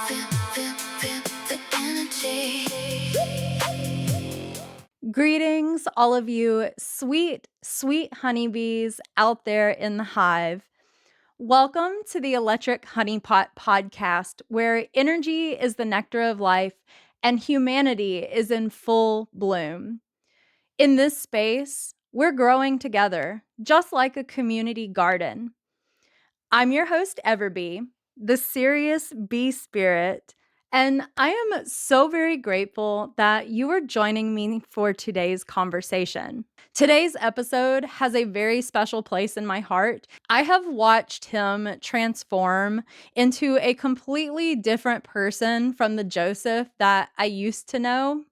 the energy. Greetings, all of you sweet, sweet honeybees out there in the hive. Welcome to the Electric Honeypot podcast, where energy is the nectar of life and humanity is in full bloom. In this space, we're growing together, just like a community garden. I'm your host, Everbee, the serious bee spirit, and I am so very grateful that you are joining me for today's conversation. Today's episode has a very special place in my heart. I have watched him transform into a completely different person from the Joseph that I used to know.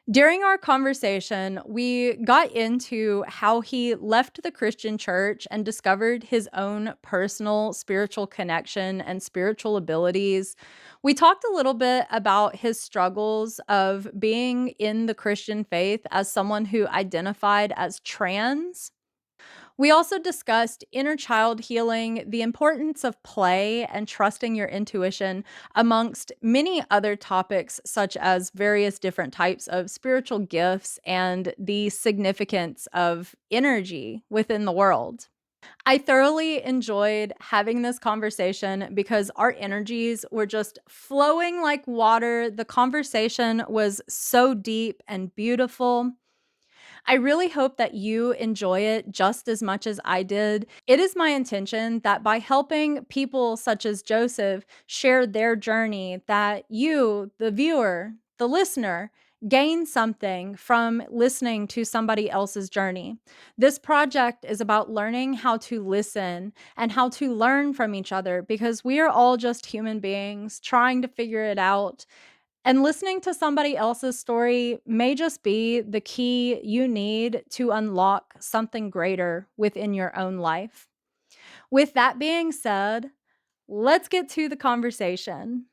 During our conversation, we got into how he left the Christian church and discovered his own personal spiritual connection and spiritual abilities. We talked a little bit about his struggles of being in the Christian faith as someone who identified as trans. We also discussed inner child healing, the importance of play, and trusting your intuition, amongst many other topics, such as various different types of spiritual gifts and the significance of energy within the world. I thoroughly enjoyed having this conversation because our energies were just flowing like water. The conversation was so deep and beautiful. I really hope that you enjoy it just as much as I did. It is my intention that by helping people such as Joseph share their journey, that you, the viewer, the listener, gain something from listening to somebody else's journey. This project is about learning how to listen and how to learn from each other, because we are all just human beings trying to figure it out. And listening to somebody else's story may just be the key you need to unlock something greater within your own life. With that being said, let's get to the conversation.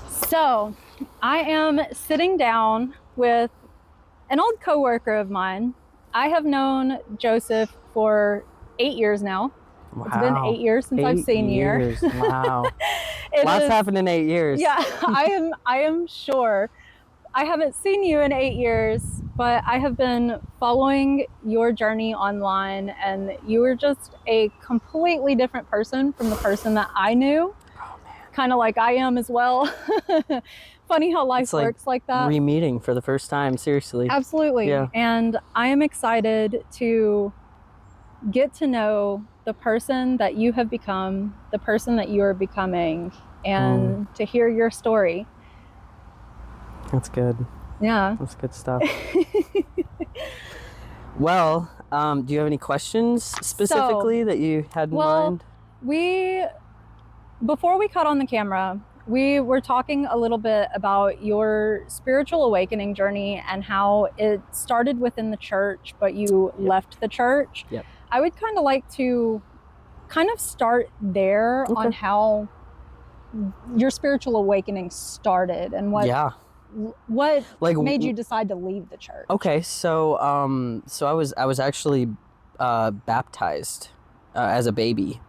So, I am sitting down with an old coworker of mine. I have known Joseph for 8 years now. Wow. It's been 8 years since I've seen you. Wow. Lots happened in 8 years. Yeah, I am sure. I haven't seen you in 8 years, but I have been following your journey online, and you were just a completely different person from the person that I knew. Oh, man. Kind of like I am as well. Funny how life works like that. Re-meeting for the first time, seriously. Absolutely. Yeah. And I am excited to get to know the person that you have become, the person that you are becoming, and to hear your story. That's good. Yeah. That's good stuff. Well, do you have any questions specifically that you had in mind? Before we cut on the camera, we were talking a little bit about your spiritual awakening journey and how it started within the church, but you left the church. Yep. I would kind of like to kind of start there on how your spiritual awakening started and what made you decide to leave the church. Okay, so I was actually baptized as a baby.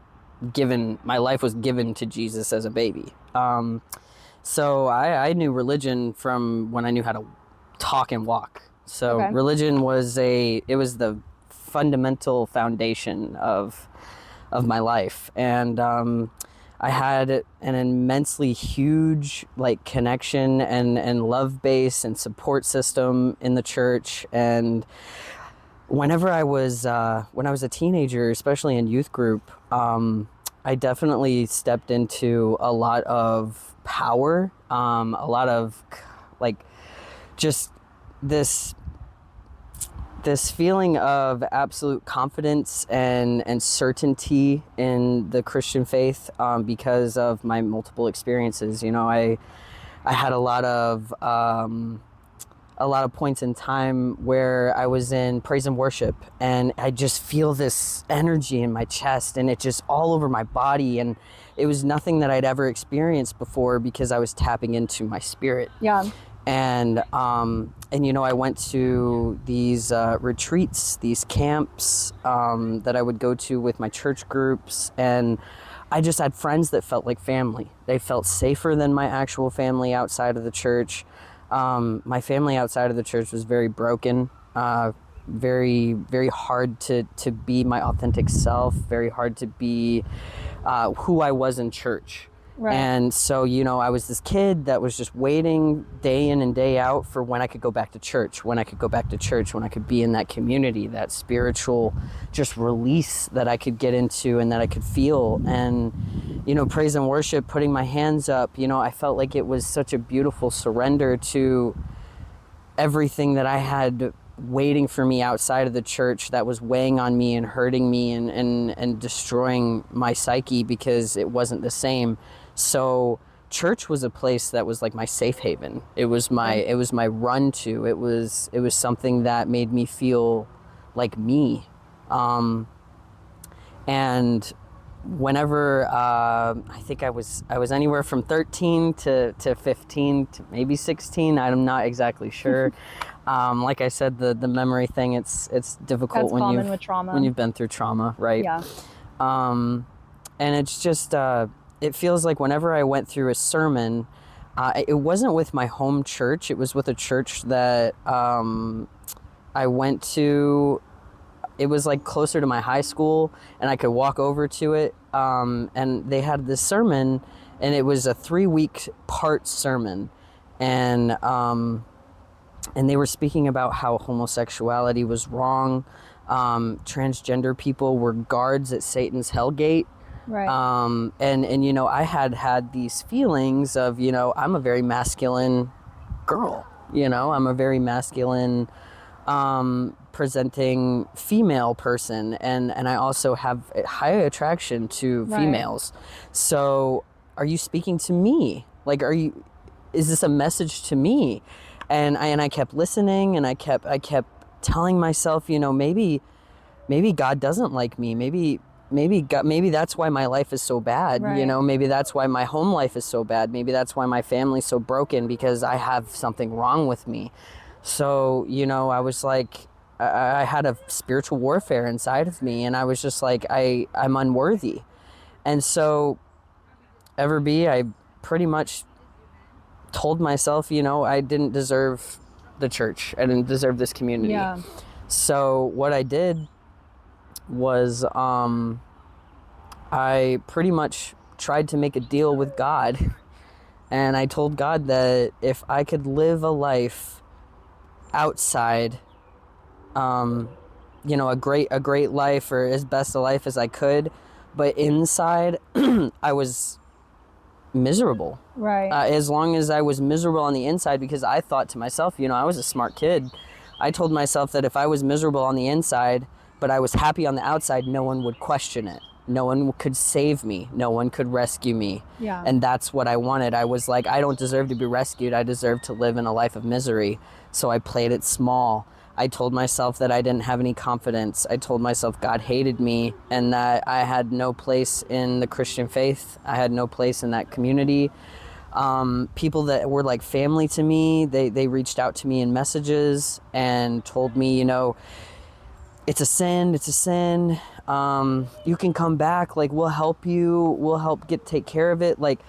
My life was given to Jesus as a baby. So I knew religion from when I knew how to talk and walk. So religion was the fundamental foundation of my life, and I had an immensely huge connection and love base and support system in the church. And whenever I was a teenager, especially in youth group, I definitely stepped into a lot of power, a lot of just this feeling of absolute confidence and certainty in the Christian faith, because of my multiple experiences. You know, I had a lot of points in time where I was in praise and worship, and I just feel this energy in my chest, and it just all over my body, and it was nothing that I'd ever experienced before because I was tapping into my spirit. Yeah. And you know, I went to these retreats, these camps that I would go to with my church groups, and I just had friends that felt like family. They felt safer than my actual family outside of the church. My family outside of the church was very broken, very, very hard to be my authentic self, very hard to be who I was in church. Right. And so, you know, I was this kid that was just waiting day in and day out for when I could go back to church, when I could go back to church, when I could be in that community, that spiritual just release that I could get into and that I could feel. And, you know, praise and worship, putting my hands up, you know, I felt like it was such a beautiful surrender to everything that I had waiting for me outside of the church that was weighing on me and hurting me and destroying my psyche because it wasn't the same. So church was a place that was like my safe haven. It was my run to. It was something that made me feel like me. And whenever I think I was anywhere from 13 to 15 to maybe 16. I'm not exactly sure. Like I said, the memory thing, it's difficult when you've been through trauma, right? Yeah. And it's just it feels like whenever I went through a sermon, it wasn't with my home church. It was with a church that I went to. It was like closer to my high school, and I could walk over to it. And they had this sermon, and it was a 3-week part sermon, and they were speaking about how homosexuality was wrong. Transgender people were guards at Satan's hellgate. Right. And you know, I had these feelings of, you know, I'm a very masculine girl. You know, I'm a very masculine presenting female person, and I also have a high attraction to females. So are you speaking to me? Like, is this a message to me? And I kept listening, and I kept telling myself, you know, maybe God doesn't like me. Maybe that's why my life is so bad. Right. You know, maybe that's why my home life is so bad. Maybe that's why my family's so broken, because I have something wrong with me. So, you know, I was like, I had a spiritual warfare inside of me, and I was just like, I'm unworthy. And so, I pretty much told myself, you know, I didn't deserve the church. I didn't deserve this community. Yeah. So what I did was I pretty much tried to make a deal with God. And I told God that if I could live a life outside, you know, a great life, or as best a life as I could, but inside I was miserable. Right. As long as I was miserable on the inside, because I thought to myself, you know, I was a smart kid. I told myself that if I was miserable on the inside, but I was happy on the outside, no one would question it. No one could save me. No one could rescue me. Yeah. And that's what I wanted. I was like, I don't deserve to be rescued. I deserve to live in a life of misery. So I played it small. I told myself that I didn't have any confidence. I told myself God hated me, and that I had no place in the Christian faith. I had no place in that community. People that were like family to me, they reached out to me in messages and told me, you know, it's a sin. You can come back. Like, we'll help you. We'll help take care of it. Like,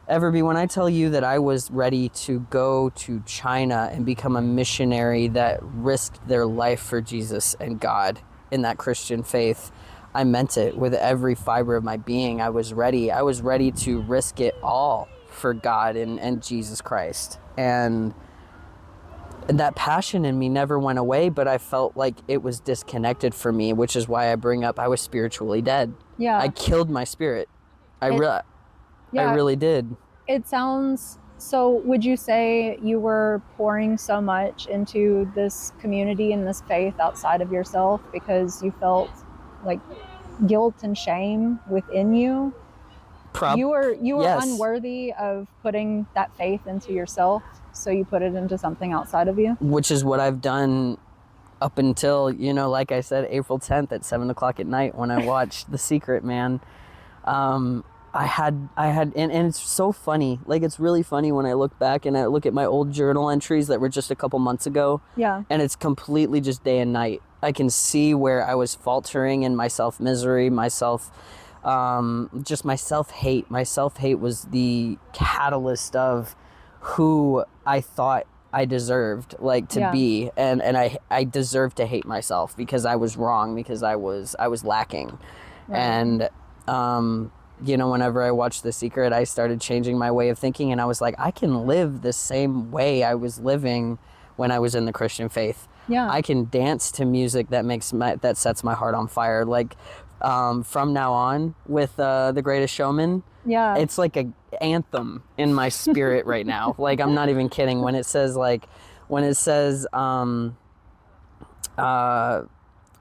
Everby, when I tell you that I was ready to go to China and become a missionary that risked their life for Jesus and God in that Christian faith, I meant it with every fiber of my being. I was ready. I was ready to risk it all for God and Jesus Christ. And that passion in me never went away, but I felt like it was disconnected from me, which is why I bring up I was spiritually dead. Yeah. I killed my spirit. I Yeah. really did. It sounds so. Would you say you were pouring so much into this community and this faith outside of yourself because you felt like guilt and shame within you? You were Yes. unworthy of putting that faith into yourself, so you put it into something outside of you? Which is what I've done up until, you know, like I said, April 10th at 7:00 at night when I watched The Secret, man. I had, and it's so funny. Like, it's really funny when I look back and I look at my old journal entries that were just a couple months ago. Yeah. And it's completely just day and night. I can see where I was faltering in my self-misery, myself just my self-hate. My self-hate was the catalyst of who I thought I deserved like to be, and I deserved to hate myself because I was wrong, because I was lacking. Right. And you know, whenever I watched The Secret, I started changing my way of thinking, and I was like, I can live the same way I was living when I was in the Christian faith. Yeah. I can dance to music that sets my heart on fire. Like From Now On with The Greatest Showman. Yeah. It's like a anthem in my spirit right now. Like, I'm not even kidding when it says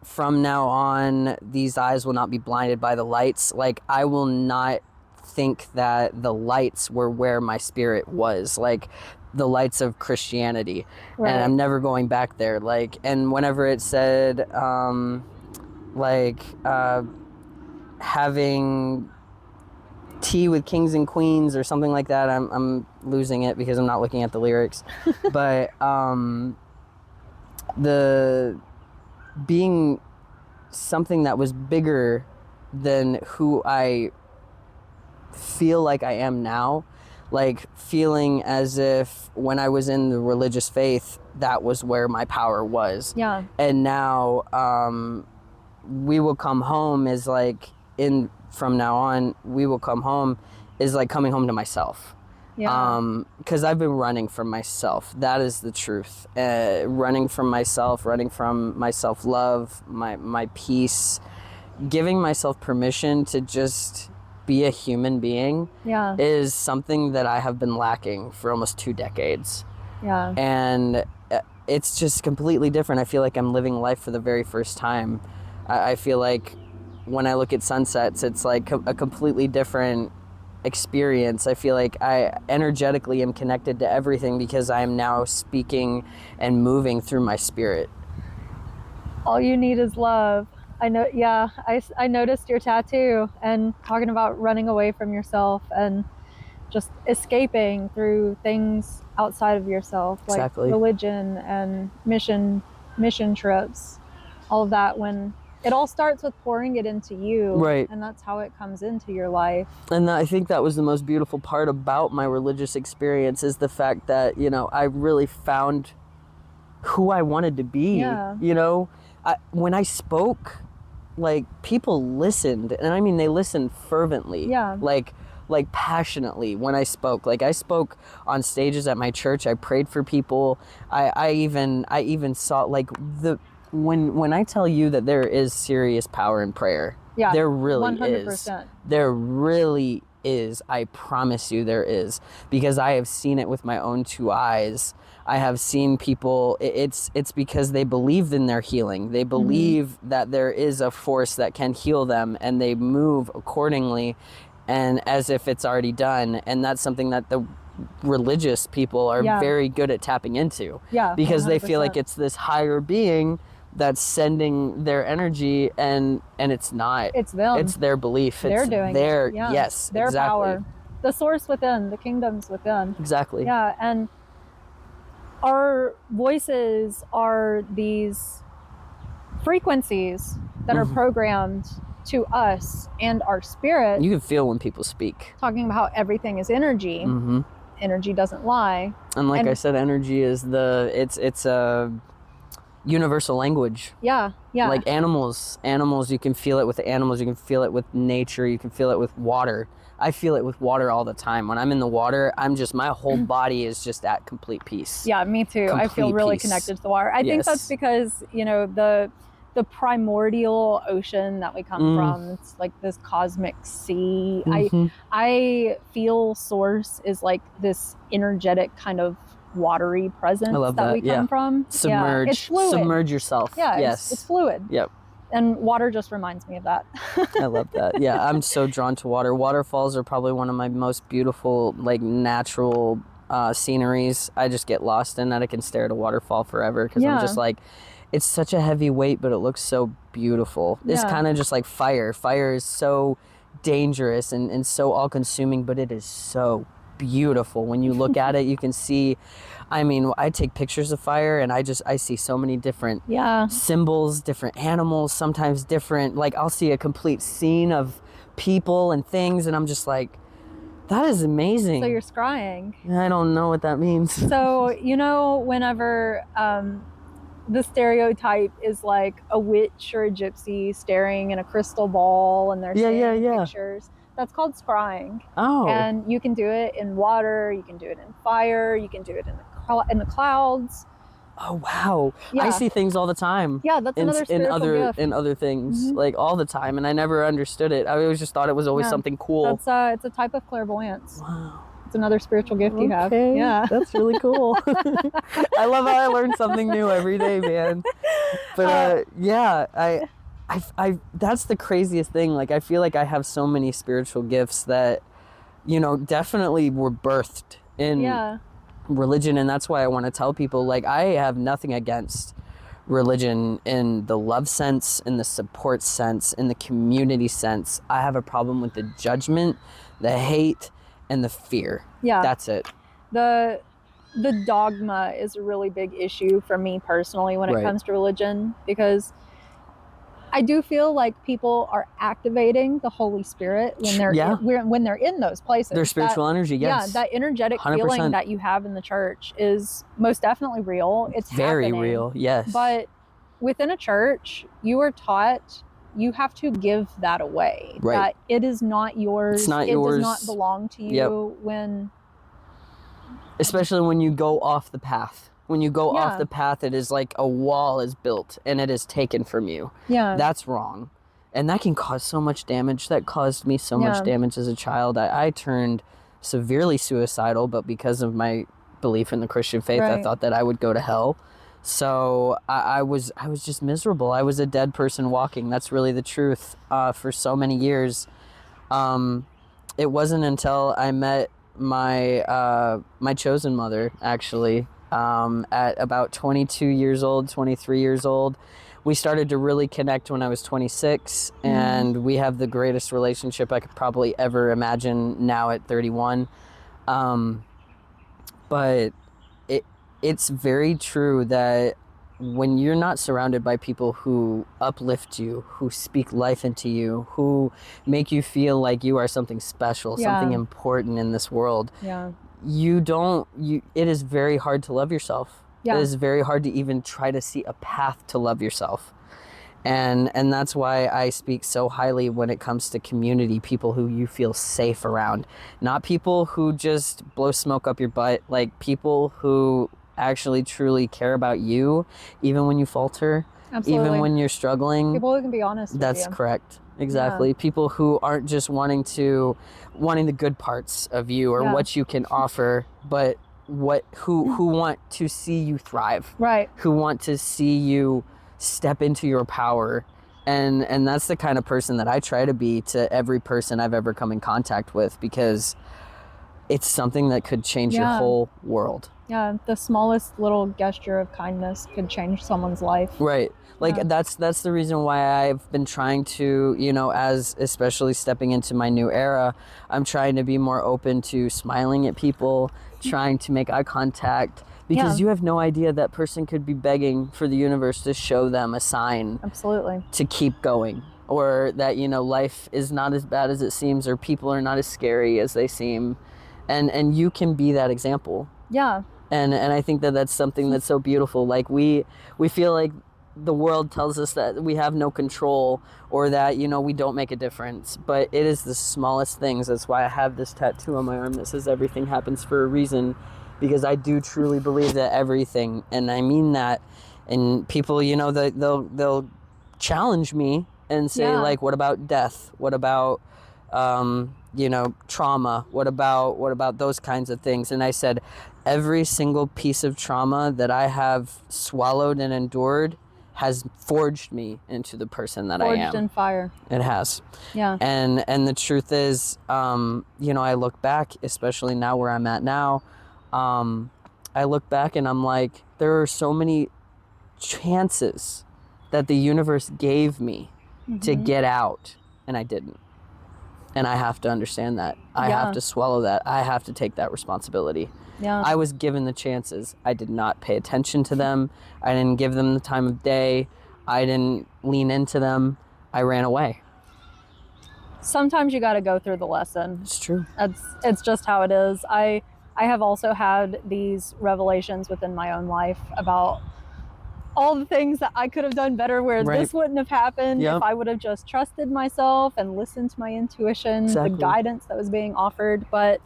from now on, these eyes will not be blinded by the lights. Like, I will not think that the lights were where my spirit was, like the lights of Christianity. Right. And I'm never going back there. Like, and whenever it said, having tea with kings and queens or something like that, I'm losing it because I'm not looking at the lyrics. But the being something that was bigger than who I feel like I am now, like feeling as if when I was in the religious faith, that was where my power was. Yeah. And now we will come home is like, from now on, we will come home is like coming home to myself. Yeah. Because I've been running from myself. That is the truth. Running from myself, running from my self-love, my peace, giving myself permission to just be a human being is something that I have been lacking for almost 2 decades. Yeah. And it's just completely different. I feel like I'm living life for the very first time. I feel like when I look at sunsets, it's like a completely different experience. I feel like I energetically am connected to everything because I am now speaking and moving through my spirit. All you need is love. I know. Yeah. I noticed your tattoo and talking about running away from yourself and just escaping through things outside of yourself, like Exactly. religion and mission trips, all of that. When it all starts with pouring it into you, right? And that's how it comes into your life. And I think that was the most beautiful part about my religious experience, is the fact that, you know, I really found who I wanted to be. Yeah. You know, when I spoke, like, people listened, and I mean, they listened fervently. Yeah. Like passionately when I spoke. Like, I spoke on stages at my church. I prayed for people. I even saw, like, when I tell you that there is serious power in prayer, there really 100%. Is. There really is. I promise you there is, because I have seen it with my own 2 eyes. I have seen people, it's because they believed in their healing. They believe that there is a force that can heal them, and they move accordingly and as if it's already done. And that's something that the religious people are very good at tapping into. Because 100%. They feel like it's this higher being that's sending their energy, and it's not. It's them. It's their belief. They're doing their, it. Yeah. Yes, their exactly. Power. The source within, the kingdoms within. Exactly. Yeah, and our voices are these frequencies that are programmed to us and our spirit. You can feel when people speak. Talking about how everything is energy. Energy doesn't lie. And like I said, energy is it's a universal language. Yeah. Like animals, you can feel it with the animals. You can feel it with nature. You can feel it with water. I feel it with water all the time. When I'm in the water, my whole body is just at complete peace. Yeah, me too. I feel really connected to the water. I think that's because, you know, the primordial ocean that we come from, it's like this cosmic sea. I feel source is like this energetic kind of watery presence that we come from. Submerge. It's fluid. Submerge yourself. Yeah, yes. It's fluid. Yep. And water just reminds me of that. I love that. Yeah, I'm so drawn to water. Waterfalls are probably one of my most beautiful, like, natural sceneries. I just get lost in that. I can stare at a waterfall forever because I'm just like, it's such a heavy weight, but it looks so beautiful. It's kind of just like fire. Fire is so dangerous and so all-consuming, but it is so beautiful. When you look at it, you can see, I mean, I take pictures of fire and I see so many different symbols, different animals, sometimes different, like, I'll see a complete scene of people and things, and I'm just like, that is amazing. So you're scrying. I don't know what that means. So, you know, whenever the stereotype is like a witch or a gypsy staring in a crystal ball and they're seeing pictures, that's called scrying. Oh. And you can do it in water, you can do it in fire, you can do it in the clouds. Oh, wow. Yeah. I see things all the time. Yeah, that's another spiritual gift. In other things, like all the time, and I never understood it. I always just thought it was always something cool. That's it's a type of clairvoyance. Wow. It's another spiritual gift you have. Yeah. That's really cool. I love how I learn something new every day, man. But yeah, I that's the craziest thing. Like, I feel like I have so many spiritual gifts that, you know, definitely were birthed in religion, and that's why I want to tell people, like, I have nothing against religion in the love sense, in the support sense, in the community sense. I have a problem with the judgment, the hate, and the fear. Yeah. That's it. The dogma is a really big issue for me personally when it comes to religion, because I do feel like people are activating the Holy Spirit when they're when they're in those places. Their spiritual energy, yes. Yeah, that energetic 100%. Feeling that you have in the church is most definitely real. It's very happening. Real, yes. But within a church, you are taught you have to give that away. Right. That it is not yours. It's not yours. It does not belong to you when... Especially when you go off the path. When you go off the path, it is like a wall is built and it is taken from you. Yeah. That's wrong. And that can cause so much damage. That caused me so much damage as a child. I turned severely suicidal, but because of my belief in the Christian faith, I thought that I would go to hell. So I was just miserable. I was a dead person walking. That's really the truth. For so many years. It wasn't until I met my my chosen mother, actually, at about 22 years old, 23 years old. We started to really connect when I was 26, and we have the greatest relationship I could probably ever imagine now at 31. But it's very true that when you're not surrounded by people who uplift you, who speak life into you, who make you feel like you are something special, something important in this world, it is very hard to love yourself. It is very hard to even try to see a path to love yourself. And that's why I speak so highly when it comes to community, people who you feel safe around. Not people who just blow smoke up your butt, like people who actually truly care about you, even when you falter, even when you're struggling. People who can be honest with you. That's correct. Exactly. People who aren't just wanting the good parts of you or what you can offer, but who want to see you thrive. Right. Who want to see you step into your power. And that's the kind of person that I try to be to every person I've ever come in contact with, because it's something that could change your whole world. Yeah, the smallest little gesture of kindness could change someone's life. Right. Like that's the reason why I've been trying to, as especially stepping into my new era, I'm trying to be more open to smiling at people, trying to make eye contact, because you have no idea that person could be begging for the universe to show them a sign. Absolutely. To keep going, or that, life is not as bad as it seems, or people are not as scary as they seem. And you can be that example. Yeah. And I think that that's something that's so beautiful. Like we feel like the world tells us that we have no control, or that, we don't make a difference. But it is the smallest things. That's why I have this tattoo on my arm that says everything happens for a reason, because I do truly believe that everything, and I mean that. And people, they'll challenge me and say, like, what about death? What about trauma? What about those kinds of things? And I said, every single piece of trauma that I have swallowed and endured has forged me into the person that I am. Forged in fire. It has. Yeah. And the truth is, I look back, especially now where I'm at now, I look back and I'm like, there are so many chances that the universe gave me to get out, and I didn't. And I have to understand that. I have to swallow that. I have to take that responsibility. Yeah. I was given the chances. I did not pay attention to them. I didn't give them the time of day. I didn't lean into them. I ran away. sometimes you got to go through the lesson. It's true. It's just how it is. I have also had these revelations within my own life about all the things that I could have done better, where Right. this wouldn't have happened Yep. if I would have just trusted myself and listened to my intuition, Exactly. the guidance that was being offered. But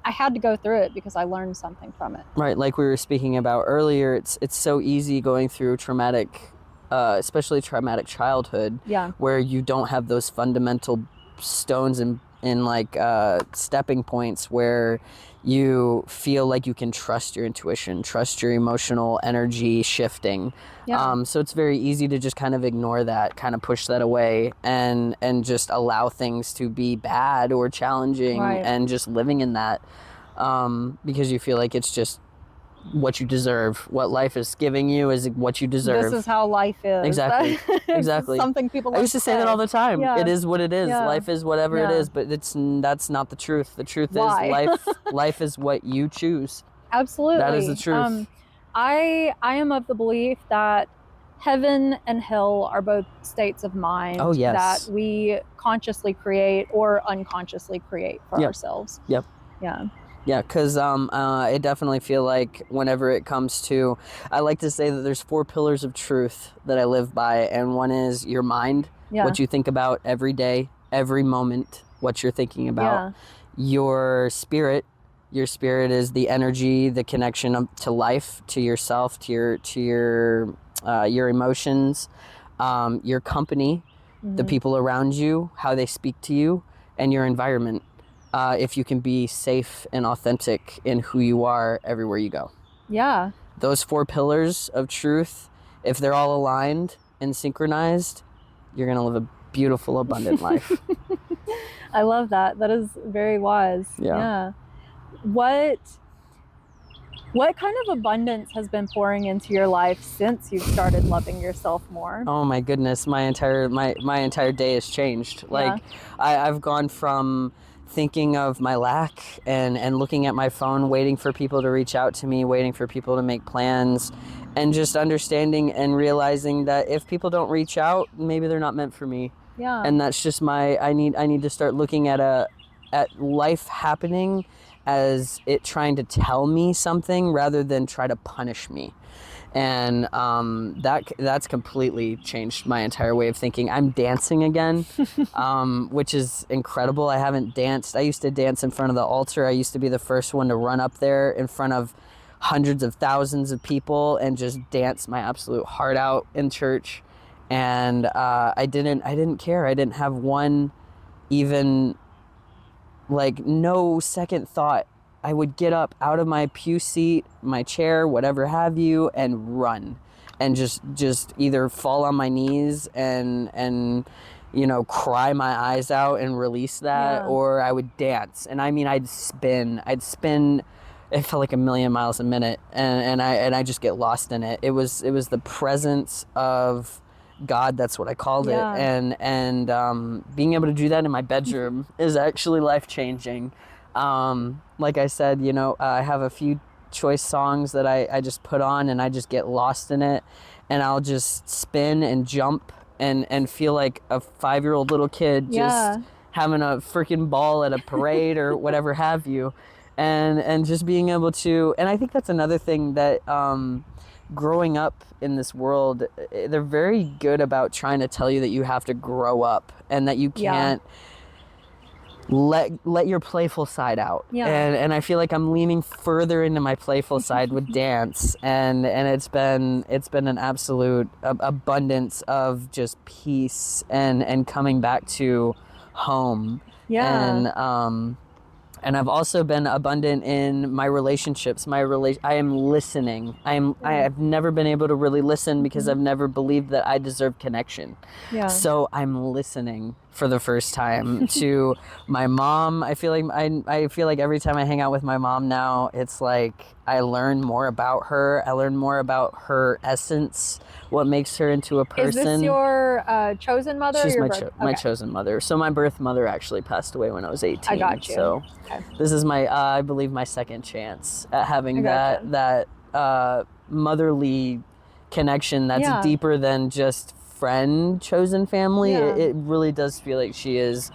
I had to go through it because I learned something from it. Right, like we were speaking about earlier, it's so easy going through traumatic, especially traumatic childhood, Yeah. where you don't have those fundamental stones in like stepping points where you feel like you can trust your intuition, trust your emotional energy shifting. Yeah. So it's very easy to just kind of ignore that, kind of push that away, and just allow things to be bad or challenging, Right. and just living in that, because you feel like it's just what you deserve. What life is giving you is what you deserve. This is how life is. Exactly. It's Exactly. something people I used to say that all the time. Yeah. It is what it is. Yeah. Life is whatever it Yeah. is, but that's not the truth. The truth Why? is life is what you choose. Absolutely. That is the truth. I am of the belief that heaven and hell are both states of mind Oh, yes. that we consciously create or unconsciously create for Yep. ourselves. Yep. Yeah. Yeah, because I definitely feel like whenever it comes to, I like to say that there's 4 pillars of truth that I live by, and one is your mind, Yeah. what you think about every day, every moment, what you're thinking about. Yeah. Your spirit is the energy, the connection to life, to yourself, to your emotions, your company, the people around you, how they speak to you, and your environment. If you can be safe and authentic in who you are everywhere you go. Yeah. Those 4 pillars of truth, if they're all aligned and synchronized, you're going to live a beautiful, abundant life. I love that. That is very wise. Yeah. What kind of abundance has been pouring into your life since you've started loving yourself more? Oh my goodness, my entire day has changed. Like, I've gone from thinking of my lack and looking at my phone, waiting for people to reach out to me, waiting for people to make plans, and just understanding and realizing that if people don't reach out, maybe they're not meant for me. Yeah. And that's just I need to start looking at life happening as it trying to tell me something rather than try to punish me. And that's completely changed my entire way of thinking. I'm dancing again, which is incredible. I haven't danced. I used to dance in front of the altar. I used to be the first one to run up there in front of hundreds of thousands of people and just dance my absolute heart out in church. And I didn't care. I didn't have one even, like, no second thought. I would get up out of my pew seat, my chair, whatever have you, and run, and just either fall on my knees and cry my eyes out and release that, or I would dance. And I mean, I'd spin. It felt like a million miles a minute, and I just get lost in it. It was the presence of God, that's what I called it. And being able to do that in my bedroom is actually life-changing. Like I said, I have a few choice songs that I just put on, and I just get lost in it, and I'll just spin and jump and feel like a 5-year-old little kid just having a freaking ball at a parade or whatever have you. And just being able to, and I think that's another thing that growing up in this world, they're very good about trying to tell you that you have to grow up and that you can't let your playful side out. And I feel like I'm leaning further into my playful side with dance, and it's been an absolute abundance of just peace and coming back to home. And I've also been abundant in my relationships. I am listening. I have never been able to really listen because I've never believed that I deserve connection. So I'm listening for the first time to my mom. I feel like every time I hang out with my mom now, it's like I learn more about her. I learn more about her essence, what makes her into a person. Is this your chosen mother? She's or my chosen mother. So my birth mother actually passed away when I was 18. I got you. So this is my, I believe, my second chance at having that motherly connection that's deeper than just friend chosen family. It really does feel like she is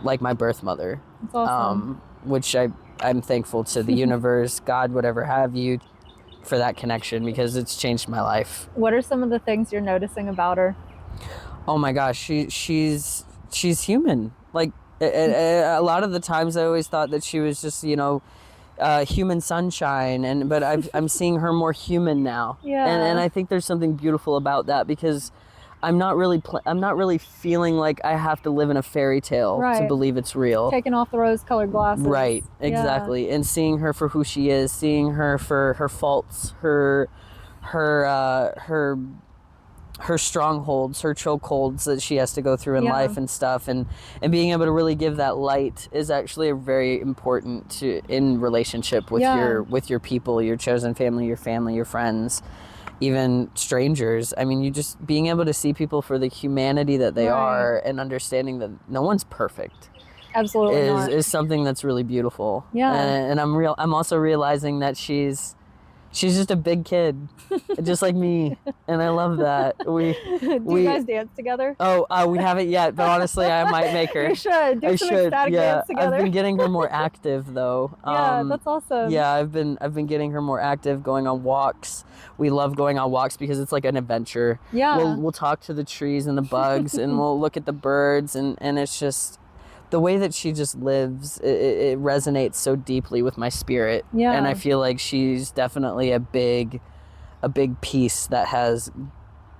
like my birth mother. That's awesome. Which I'm thankful to the universe, God, whatever have you, for that connection, because it's changed my life. What are some of the things you're noticing about her? Oh my gosh, she's human. Like a lot of the times I always thought that she was just, human sunshine, but I'm seeing her more human now. Yeah. And I think there's something beautiful about that, because I'm not really feeling like I have to live in a fairy tale to Right. believe it's real. Taking off the rose-colored glasses. Right, Yeah. exactly. And seeing her for who she is, seeing her for her faults, her strongholds, her chokeholds that she has to go through in Yeah. life and stuff, and being able to really give that light is actually a very important in relationship with Yeah. your people, your chosen family, your friends, even strangers. I mean, you just being able to see people for the humanity that they Right. are, and understanding that no one's perfect Absolutely not. is something that's really beautiful. Yeah. And I'm also realizing that she's just a big kid, just like me, and I love that. Do you guys dance together? We haven't yet, but honestly, I might make her. You should do some ecstatic dance together. I've been getting her more active though. Yeah, that's awesome. Yeah, I've been getting her more active, going on walks. We love going on walks because it's like an adventure. Yeah. We'll talk to the trees and the bugs, and we'll look at the birds, and it's just the way that she just lives. It resonates so deeply with my spirit. Yeah. And I feel like she's definitely a big piece that has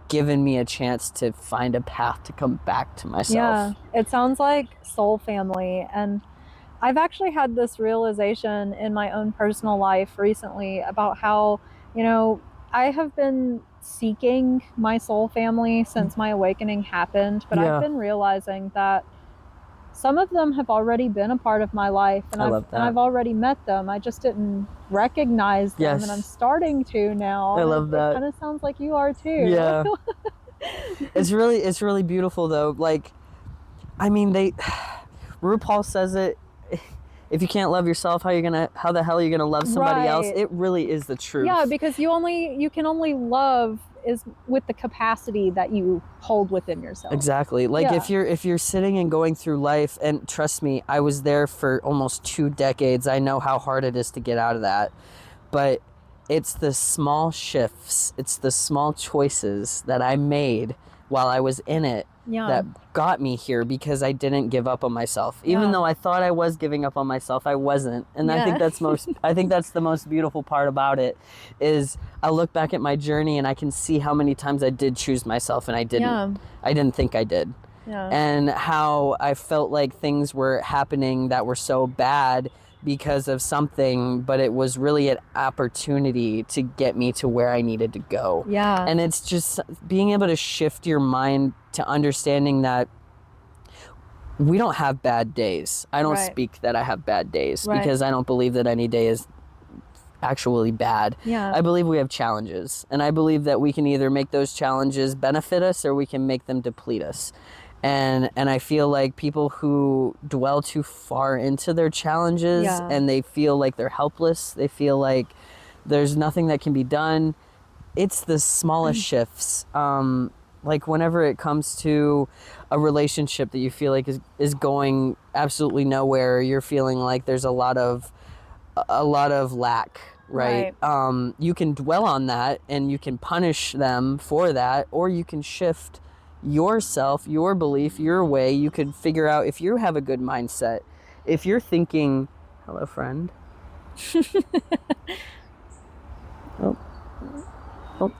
given me a chance to find a path to come back to myself. Yeah, it sounds like soul family. And I've actually had this realization in my own personal life recently about how, I have been seeking my soul family since my awakening happened, but Yeah. I've been realizing that some of them have already been a part of my life, and I've already met them. I just didn't recognize them. Yes. And I'm starting to now. I love that. It kind of sounds like you are too. Yeah. It's really beautiful though. Like, I mean, RuPaul says it, if you can't love yourself, how the hell are you gonna love somebody else? It really is the truth. Yeah, because you can only love is with the capacity that you hold within yourself. Exactly. Like, if you're sitting and going through life, and trust me, I was there for almost 2 decades. I know how hard it is to get out of that. But it's the small shifts, it's the small choices that I made while I was in it that got me here, because I didn't give up on myself. Even though I thought I was giving up on myself, I wasn't. And I think that's the most beautiful part about it, is I look back at my journey and I can see how many times I did choose myself, and I didn't. Yeah. I didn't think I did. Yeah. And how I felt like things were happening that were so bad because of something, but it was really an opportunity to get me to where I needed to go. Yeah. And it's just being able to shift your mind to understanding that we don't have bad days. I don't speak that I have bad days, because I don't believe that any day is actually bad. Yeah. I believe we have challenges, and I believe that we can either make those challenges benefit us, or we can make them deplete us. And I feel like people who dwell too far into their challenges, and they feel like they're helpless, they feel like there's nothing that can be done. It's the smallest shifts. Like, whenever it comes to a relationship that you feel like is going absolutely nowhere, you're feeling like there's a lot of lack, right? You can dwell on that, and you can punish them for that, or you can shift yourself, your belief, your way. You could figure out, if you have a good mindset, if you're thinking, hello friend. A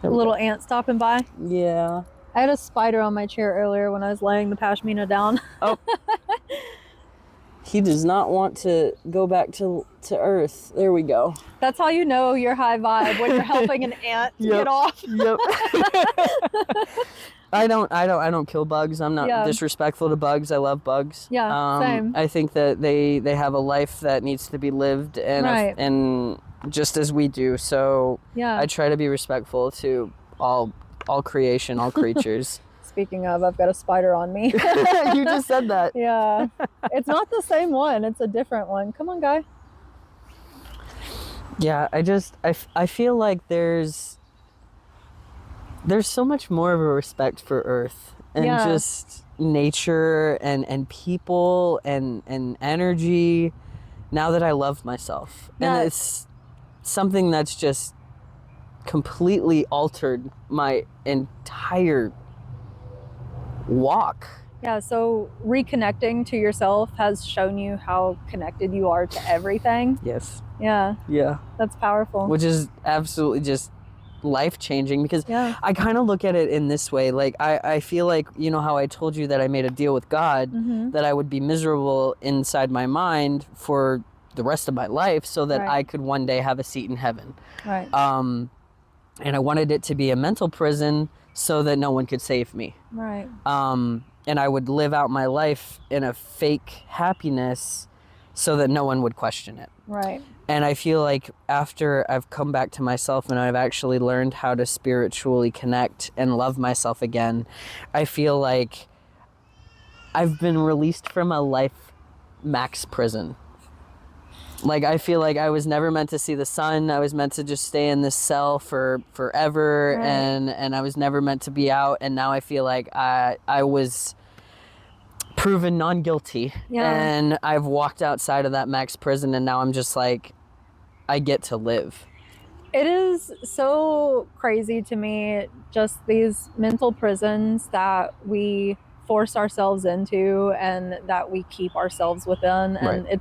little ant stopping by. Yeah. I had a spider on my chair earlier when I was laying the pashmina down. Oh. He does not want to go back to Earth. There we go. That's how you know you're high vibe, when you're helping an ant to get off. Yep. I don't kill bugs. I'm not disrespectful to bugs. I love bugs. Yeah, same. I think that they have a life that needs to be lived, and and just as we do. So I try to be respectful to all creation, all creatures. Speaking of, I've got a spider on me. You just said that. Yeah. It's not the same one. It's a different one. Come on, guy. Yeah, I feel like there's so much more of a respect for Earth, and nature and people and energy now that I love myself. Yeah. And it's something that's just completely altered my entire walk. Yeah, so reconnecting to yourself has shown you how connected you are to everything. Yes. Yeah, Yeah. that's powerful. Which is absolutely just life-changing, because Yeah. I kind of look at it in this way. Like, I feel like, you know how I told you that I made a deal with God, Mm-hmm. that I would be miserable inside my mind for the rest of my life so that Right. I could one day have a seat in heaven. Right. And I wanted it to be a mental prison so that no one could save me. Right. And I would live out my life in a fake happiness so that no one would question it. Right. And I feel like after I've come back to myself and I've actually learned how to spiritually connect and love myself again, I feel like I've been released from a life max prison. Like, I feel like I was never meant to see the sun. I was meant to just stay in this cell for forever. Right. And I was never meant to be out. And now I feel like I was proven non-guilty. Yeah. And I've walked outside of that max prison, and now I'm just like, I get to live. It is so crazy to me, just these mental prisons that we force ourselves into and that we keep ourselves within. And Right.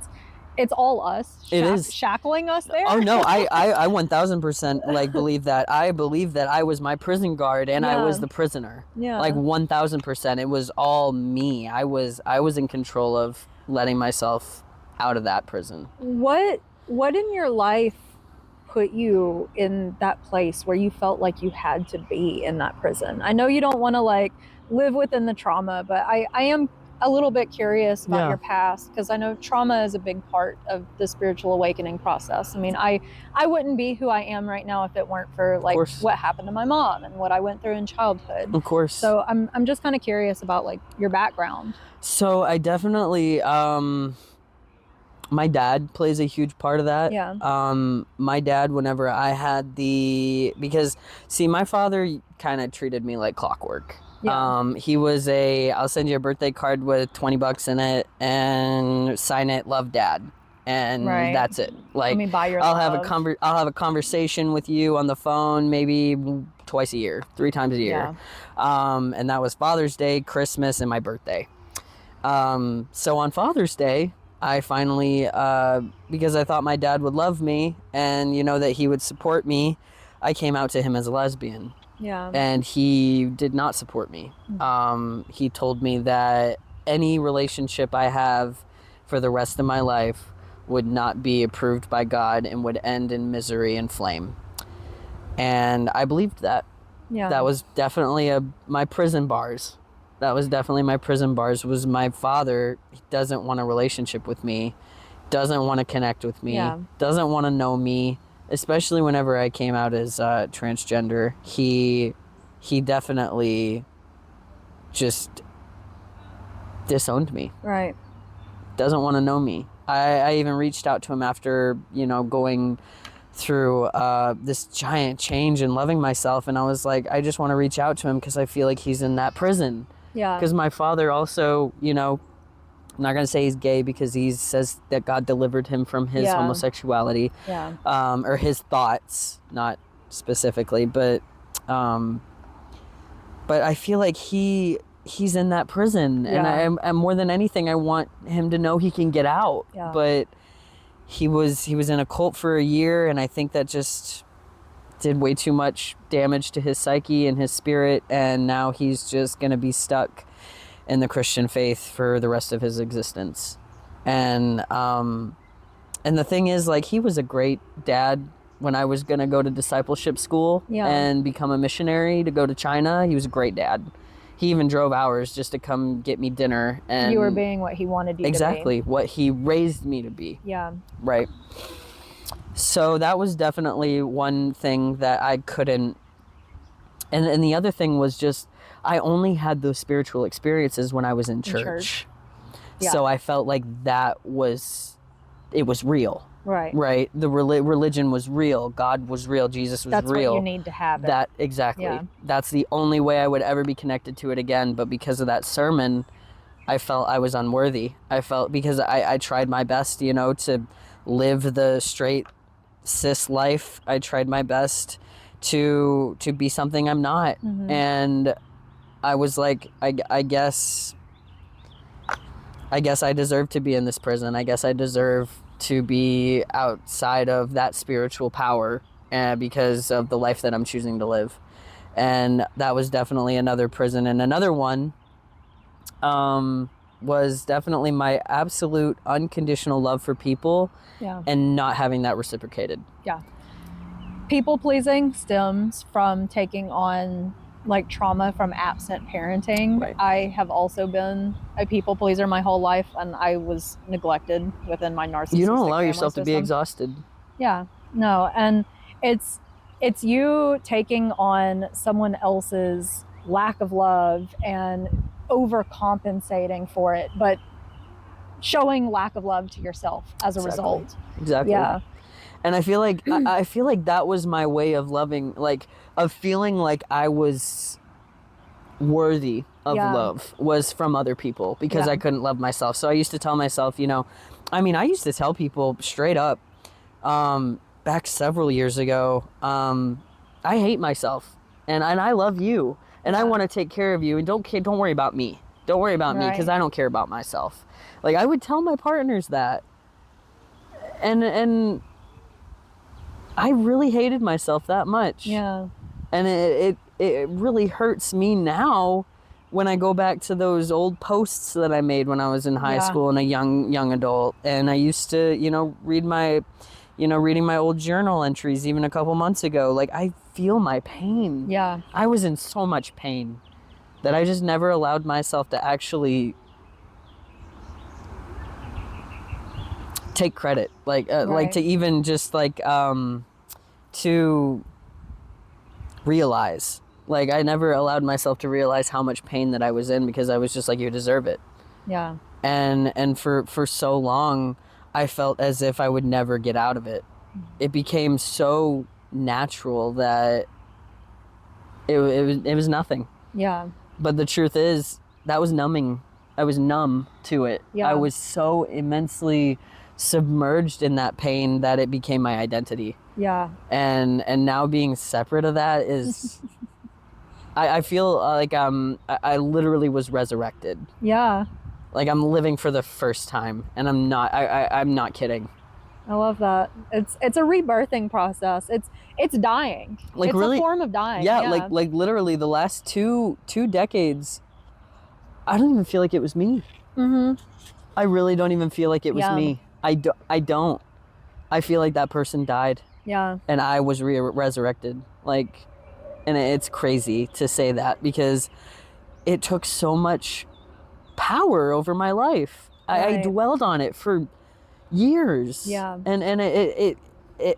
it's all us It is. shackling us there. Oh no, I 1000% like believe that. I believe that I was my prison guard and I was Yeah. the prisoner. Yeah. Like 1000%. It was all me. I was in control of letting myself out of that prison. What in your life put you in that place where you felt like you had to be in that prison? I know you don't want to like live within the trauma, but I am a little bit curious about Yeah. your past, because I know trauma is a big part of the spiritual awakening process. I mean, I wouldn't be who I am right now if it weren't for like course. what happened to my mom and what I went through in childhood. Of course. So I'm just kind of curious about like your background. So I definitely my dad plays a huge part of that. Yeah. My dad, whenever I had because see, my father kind of treated me like clockwork. Yeah. He was I'll send you a birthday card with $20 in it and sign it, love dad. And Right. that's it. Like, Let me buy your I'll love. have a conversation with you on the phone maybe twice a year, 3 times a year. Yeah. And that was Father's Day, Christmas, and my birthday. So on Father's Day, I finally, because I thought my dad would love me and, you know, that he would support me, I came out to him as a lesbian. Yeah. And he did not support me. He told me that any relationship I have for the rest of my life would not be approved by God and would end in misery and flame. And I believed that. Yeah. That was definitely my prison bars. That was definitely my prison bars. Was my father. He doesn't want a relationship with me, doesn't want to connect with me, Yeah. doesn't want to know me, especially whenever I came out as transgender. He definitely just disowned me. Right. Doesn't want to know me. I even reached out to him after, you know, going through this giant change and loving myself, and I was like, I just want to reach out to him because I feel like he's in that prison. Yeah. Because my father also, you know, I'm not going to say he's gay because he says that God delivered him from his Yeah. homosexuality. Yeah. Or his thoughts, not specifically, but I feel like he's in that prison. Yeah. And more than anything, I want him to know he can get out. Yeah. But he was in a cult for a year, and I think that just did way too much damage to his psyche and his spirit, and now he's just going to be stuck in the Christian faith for the rest of his existence. And the thing is, like, he was a great dad when I was going to go to discipleship school. Yeah. And become a missionary to go to China. He was a great dad. He even drove hours just to come get me dinner. And You were being what he wanted you exactly what he raised me to be. to be. Yeah. Right. So that was definitely one thing that I couldn't. And the other thing was just, I only had those spiritual experiences when I was in church. Yeah. So I felt like it was real. Right. right? The religion was real. God was real. Jesus was That's real. what you need to have it. That exactly. Yeah. That's the only way I would ever be connected to it again. But because of that sermon, I felt I was unworthy. I felt because I tried my best, you know, to live the straight cis life. I tried my best to be something I'm not. And I was like, I guess I deserve to be in this prison. I guess I deserve to be outside of that spiritual power because of the life that I'm choosing to live. And that was definitely another prison. And another one was definitely my absolute unconditional love for people and not having that reciprocated. Yeah. People pleasing stems from taking on like trauma from absent parenting. Right. I have also been a people pleaser my whole life, and I was neglected within my narcissistic You don't allow family yourself to be system. exhausted. Yeah, no, and it's you taking on someone else's lack of love and overcompensating for it, but showing lack of love to yourself as a result. Exactly. Yeah. And I feel like I feel like that was my way of loving, like of feeling like I was worthy of love was from other people because I couldn't love myself. So I used to tell myself, you know, I mean, I used to tell people straight up back several years ago, I hate myself and I love you and I want to take care of you and don't worry about me. Don't worry about me because I don't care about myself. Like I would tell my partners that. And I really hated myself that much. Yeah. And it really hurts me now when I go back to those old posts that I made when I was in high school and a young adult. And I used to, you know, reading my old journal entries even a couple months ago. Like I feel my pain. Yeah. I was in so much pain that I just never allowed myself to actually take credit. Like to even just like to realize. Like I never allowed myself to realize how much pain that I was in because I was just like, you deserve it. Yeah. And for so long I felt as if I would never get out of it. It became so natural that it was nothing. Yeah. But the truth is that was numbing. I was numb to it. Yeah. I was so immensely submerged in that pain that it became my identity. Yeah. And now being separate of that is I feel like I literally was resurrected. Yeah. Like I'm living for the first time and I'm not kidding. I love that. It's a rebirthing process. It's dying. Like it's really, a form of dying. Yeah, like literally the last two decades I don't even feel like it was me. I really don't even feel like it was me. I don't. I feel like that person died. Yeah. And I was resurrected. Like, and it's crazy to say that because it took so much power over my life. I dwelled on it for years. Yeah. And it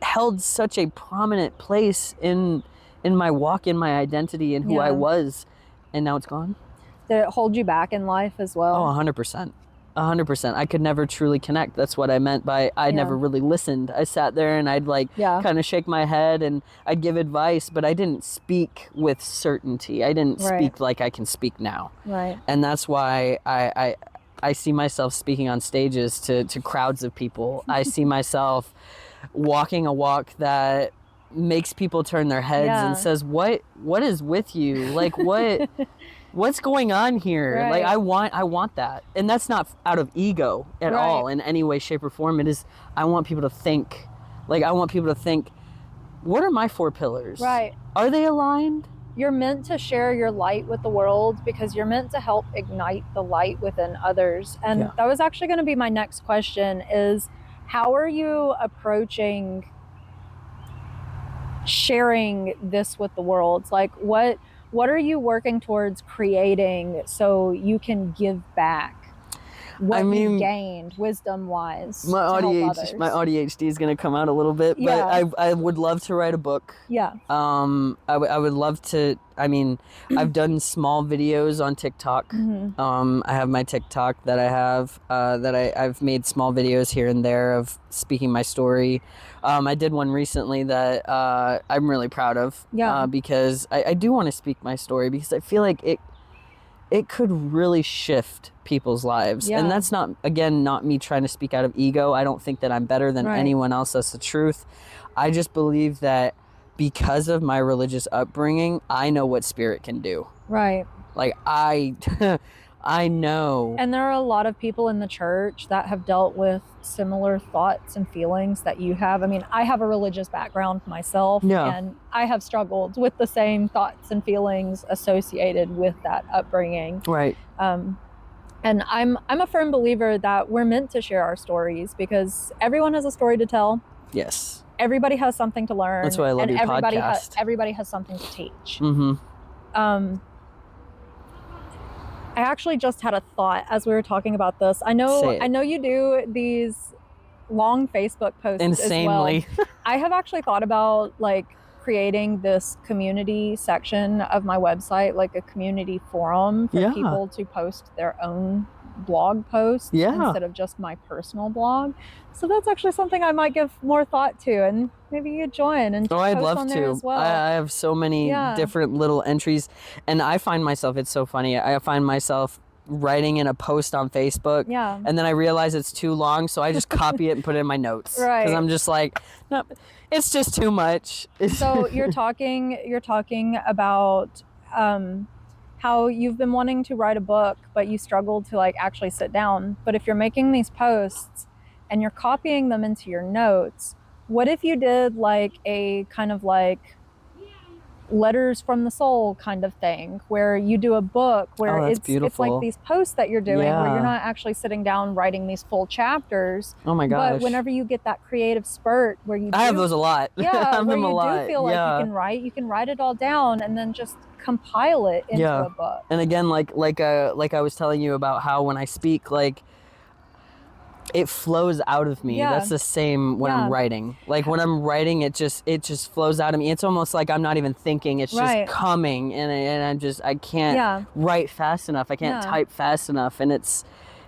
held such a prominent place in my walk, in my identity, and who I was. And now it's gone. Did it hold you back in life as well? Oh, 100%. 100%. I could never truly connect. That's what I meant by I never really listened. I sat there and I'd like kind of shake my head and I'd give advice, but I didn't speak with certainty. I didn't speak like I can speak now. Right. And that's why I see myself speaking on stages to crowds of people. I see myself walking a walk that makes people turn their heads and says, what is with you? Like what's going on here? Like I want that. And that's not out of ego at all in any way, shape, or form. It is, I want people to think. Like I want people to think, what are my 4 pillars? Right. Are they aligned? You're meant to share your light with the world because you're meant to help ignite the light within others. And that was actually going to be my next question is, how are you approaching sharing this with the world? Like what are you working towards creating so you can give back? what I you mean, gained wisdom-wise to my help ADHD is gonna come out a little bit, but Yeah. I would love to write a book. Yeah. I would love to. I mean, I've done small videos on TikTok. I have my TikTok that I have that I've made small videos here and there of speaking my story. I did one recently that I'm really proud of. Yeah. Because I do want to speak my story because I feel like it could really shift people's lives. Yeah. And that's not, again, not me trying to speak out of ego. I don't think that I'm better than Right. anyone else. That's the truth. I just believe that because of my religious upbringing, I know what spirit can do. Right. Like I know. And there are a lot of people in the church that have dealt with similar thoughts and feelings that you have. I mean, I have a religious background myself, Yeah. and I have struggled with the same thoughts and feelings associated with that upbringing. Right. And I'm a firm believer that we're meant to share our stories because everyone has a story to tell. Yes. Everybody has something to learn. That's why I love and your podcast. Everybody has something to teach. I actually just had a thought as we were talking about this. I know you do these long Facebook posts Insanely. as well. I have actually thought about like creating this community section of my website, like a community forum for people to post their own blog posts instead of just my personal blog. So that's actually something I might give more thought to, and maybe you join and I'd post love on there to. as well. I have so many different little entries, and I find myself, it's so funny, I find myself writing in a post on Facebook, and then I realize it's too long, so I just copy it and put it in my notes. Right. Because I'm just like, no, it's just too much. So you're talking about how you've been wanting to write a book, but you struggled to like actually sit down. But if you're making these posts and you're copying them into your notes, what if you did like a kind of like letters from the soul kind of thing, where you do a book where it's like these posts that you're doing where you're not actually sitting down writing these full chapters. Oh my gosh. But whenever you get that creative spurt where you I have those a lot. Yeah, where you do feel like you can write it all down and then just compile it into a book. And again, like I was telling you about how when I speak, like it flows out of me. That's the same when I'm writing. Like when I'm writing, it just flows out of me. It's almost like I'm not even thinking. It's just coming, and I can't write fast enough. I can't type fast enough, and it's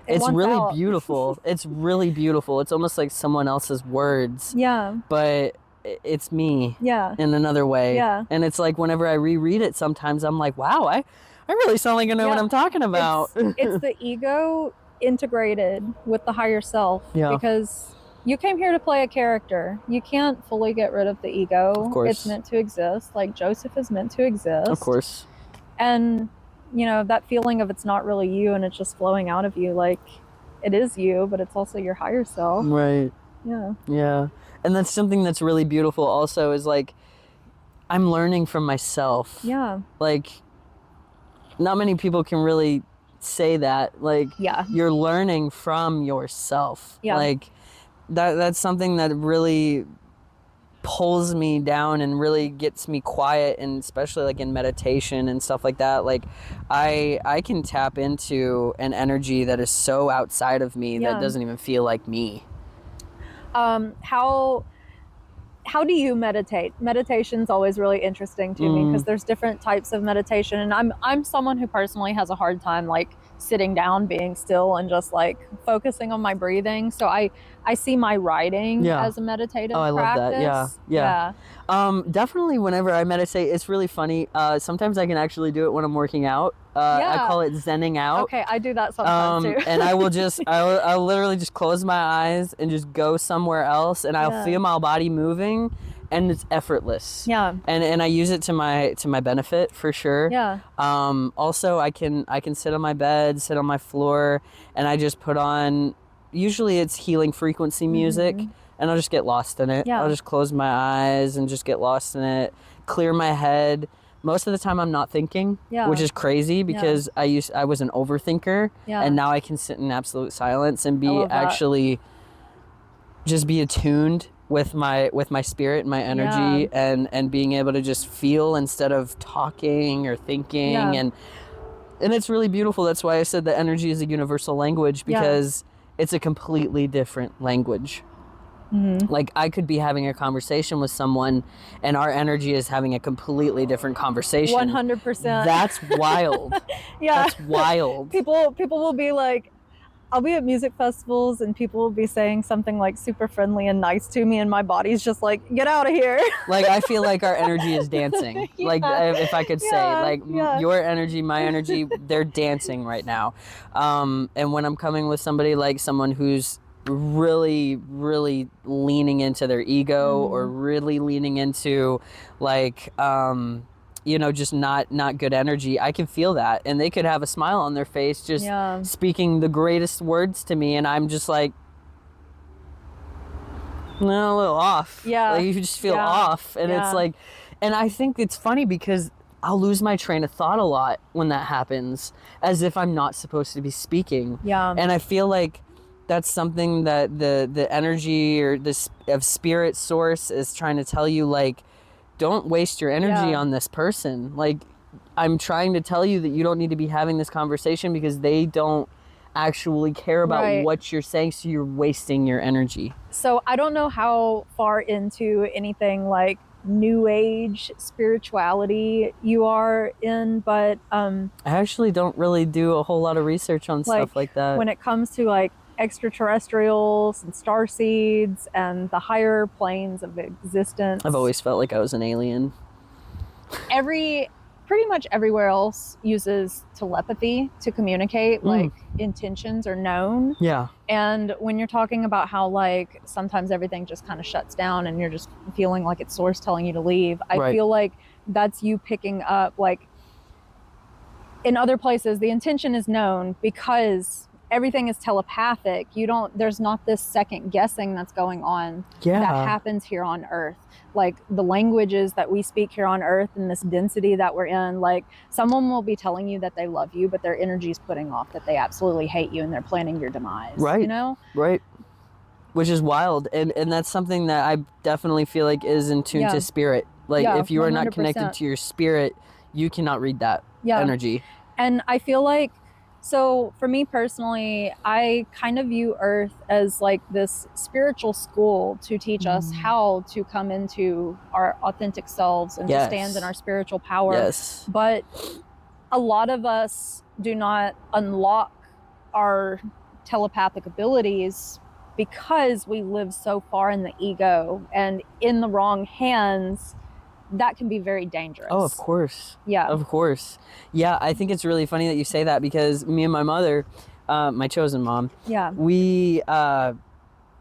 really beautiful. It's really beautiful. It's almost like someone else's words. Yeah. But it's me. Yeah. In another way. Yeah. And it's like whenever I reread it, sometimes I'm like, wow, I really sound like I know what I'm talking about. It's the ego integrated with the higher self, because you came here to play a character. You can't fully get rid of the ego. Of course. It's meant to exist, like Joseph is meant to exist. Of course. And you know, that feeling of it's not really you and it's just flowing out of you, like it is you, but it's also your higher self. Right. Yeah. Yeah. And that's something that's really beautiful also, is like I'm learning from myself. Yeah. Like not many people can really say that. Like you're learning from yourself. Like that's something that really pulls me down and really gets me quiet, and especially like in meditation and stuff like that. Like I can tap into an energy that is so outside of me that doesn't even feel like me. How do you meditate? Meditation's always really interesting to me because there's different types of meditation, and I'm someone who personally has a hard time like sitting down, being still, and just like focusing on my breathing. So I see my writing as a meditative practice. Love that. Yeah. Definitely whenever I meditate, it's really funny. Sometimes I can actually do it when I'm working out. I call it zenning out. Okay, I do that sometimes too. And I will just, I'll literally just close my eyes and just go somewhere else, and I'll feel my body moving, and it's effortless. Yeah. And I use it to my benefit for sure. Yeah. Also I can sit on my bed, sit on my floor, and I just put on, usually it's healing frequency music, and I'll just get lost in it. I'll just close my eyes and just get lost in it, clear my head. Most of the time I'm not thinking, which is crazy because I was an overthinker, and now I can sit in absolute silence and be actually just be attuned with my spirit and my energy, and being able to just feel instead of talking or thinking. And And it's really beautiful. That's why I said that energy is a universal language, because it's a completely different language. Like, I could be having a conversation with someone and our energy is having a completely different conversation. 100%. That's wild. Yeah. That's wild. People will be like, I'll be at music festivals and people will be saying something like super friendly and nice to me, and my body's just like, get out of here. Like, I feel like our energy is dancing. Like, if I could say, like, your energy, my energy, they're dancing right now. And when I'm coming with somebody, like someone who's really, really leaning into their ego, or really leaning into, like, you know, just not good energy, I can feel that, and they could have a smile on their face, just speaking the greatest words to me, and I'm just like, no, a little off. Like, you just feel off, and it's like, and I think it's funny because I'll lose my train of thought a lot when that happens, as if I'm not supposed to be speaking. And I feel like that's something that the energy or this of spirit source is trying to tell you, like, don't waste your energy on this person. Like, I'm trying to tell you that you don't need to be having this conversation because they don't actually care about what you're saying, so you're wasting your energy. So I don't know how far into anything like new age spirituality you are in, but I actually don't really do a whole lot of research on stuff like that. When it comes to like extraterrestrials and star seeds and the higher planes of existence, I've always felt like I was an alien. Pretty much everywhere else uses telepathy to communicate, like intentions are known. And when you're talking about how like sometimes everything just kind of shuts down and you're just feeling like it's source telling you to leave, I feel like that's you picking up, like, in other places the intention is known because everything is telepathic. There's not this second guessing that's going on that happens here on Earth. Like, the languages that we speak here on Earth and this density that we're in, like, someone will be telling you that they love you, but their energy is putting off that they absolutely hate you and they're planning your demise. You know? Which is wild. And that's something that I definitely feel like is in tune to spirit. Like, if you are not connected to your spirit, you cannot read that energy. And I feel like, so for me personally, I kind of view Earth as like this spiritual school to teach us how to come into our authentic selves and to stand in our spiritual power. But a lot of us do not unlock our telepathic abilities because we live so far in the ego, and in the wrong hands, that can be very dangerous. Oh, of course. Yeah. Of course. Yeah, I think it's really funny that you say that, because me and my mother, my chosen mom, we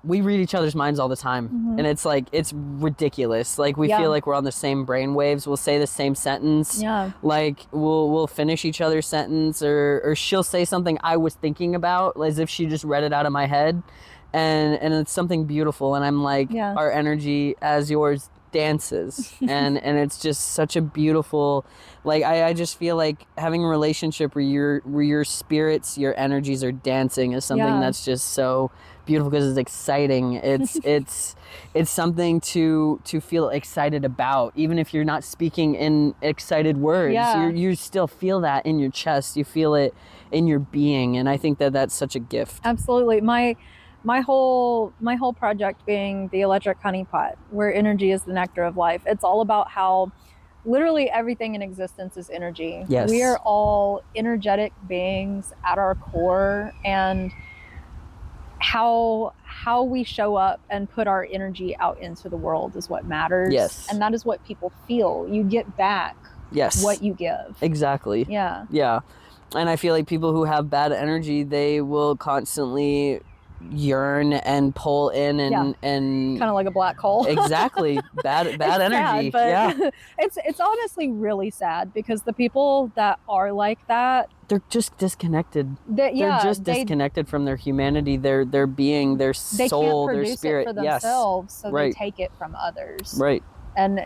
read each other's minds all the time. And it's like, it's ridiculous. Like, we feel like we're on the same brain waves. We'll say the same sentence. Like, we'll finish each other's sentence, or she'll say something I was thinking about as if she just read it out of my head. And it's something beautiful. And I'm like, our energy as yours dances. and it's just such a beautiful, like, I just feel like having a relationship where your spirits, your energies are dancing is something that's just so beautiful, because it's exciting. It's something to feel excited about, even if you're not speaking in excited words. You still feel that in your chest, you feel it in your being, and I think that that's such a gift. Absolutely. My whole project being the electric honeypot, where energy is the nectar of life. It's all about how literally everything in existence is energy. We are all energetic beings at our core, and how we show up and put our energy out into the world is what matters. And that is what people feel. You get back what you give. Exactly. Yeah. And I feel like people who have bad energy, they will constantly yearn and pull in and kind of like a black hole. Exactly. Bad energy. Sad, but it's honestly really sad, because the people that are like that, they're just disconnected. They're just disconnected from their humanity, their being, their soul, their spirit. It for themselves, so they take it from others. And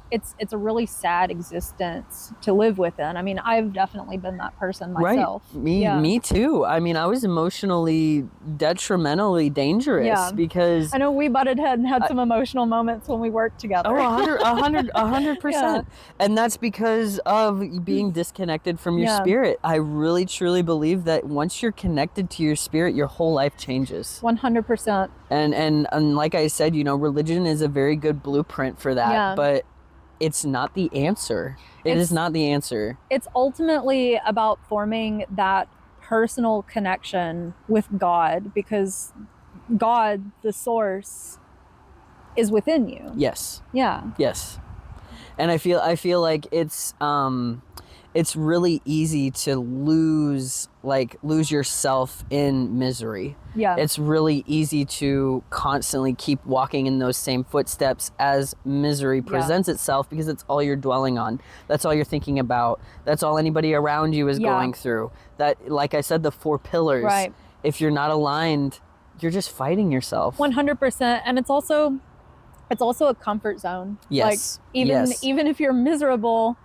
it's a really sad existence to live within. I mean, I've definitely been that person myself. Right. Me too. I mean, I was emotionally detrimentally dangerous because I know we butted heads and had some emotional moments when we worked together. Oh, 100%. And that's because of being disconnected from your spirit. I really, truly believe that once you're connected to your spirit, your whole life changes. 100%. And like I said, religion is a very good blueprint for that, but it's not the answer. It is not the answer. It's ultimately about forming that personal connection with God, because God, the source, is within you. Yes. Yeah. Yes. And I feel like it's really easy to lose yourself in misery. Yeah. It's really easy to constantly keep walking in those same footsteps as misery presents itself, because it's all you're dwelling on. That's all you're thinking about. That's all anybody around you is going through. That, like I said, the 4 pillars. Right. If you're not aligned, you're just fighting yourself. 100%. And it's also a comfort zone. Yes. Like even if you're miserable,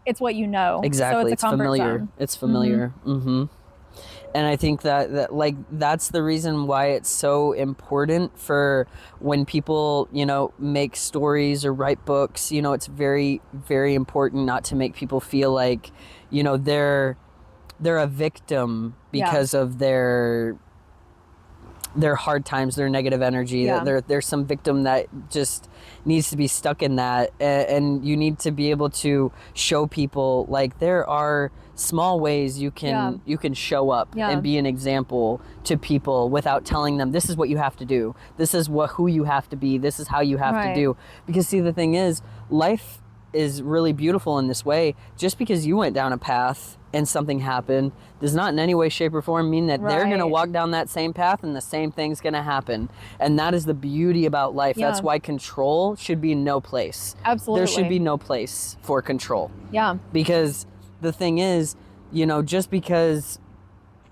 it's what you know. Exactly. So it's a comfort familiar. zone. It's familiar. Mm-hmm. And I think that that's the reason why it's so important for when people, make stories or write books, it's very, very important not to make people feel like, they're a victim because of their hard times, their negative energy. There's some victim that just needs to be stuck in that, and you need to be able to show people like there are small ways you can show up and be an example to people without telling them this is what you have to do, this is who you have to be, this is how you have to do. Because see, the thing is, life is really beautiful in this way. Just because you went down a path and something happened does not in any way, shape, or form mean that they're going to walk down that same path and the same thing's going to happen. And that is the beauty about life. That's why control should be no place. Absolutely. There should be no place for control. Yeah. Because the thing is, just because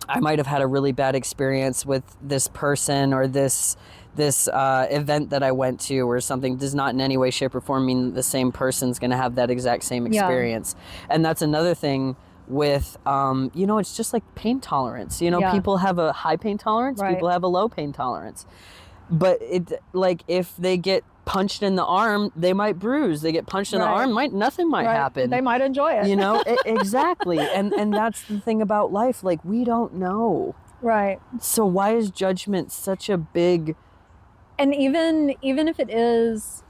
I might have had a really bad experience with this person or this event that I went to or something does not in any way, shape, or form mean the same person's going to have that exact same experience. And that's another thing with, it's just like pain tolerance. People have a high pain tolerance, people have a low pain tolerance. But if they get punched in the arm, they might bruise. They get punched in the arm, nothing might happen. They might enjoy it. Exactly. And that's the thing about life. Like, we don't know. Right. So why is judgment such a big... And even if it is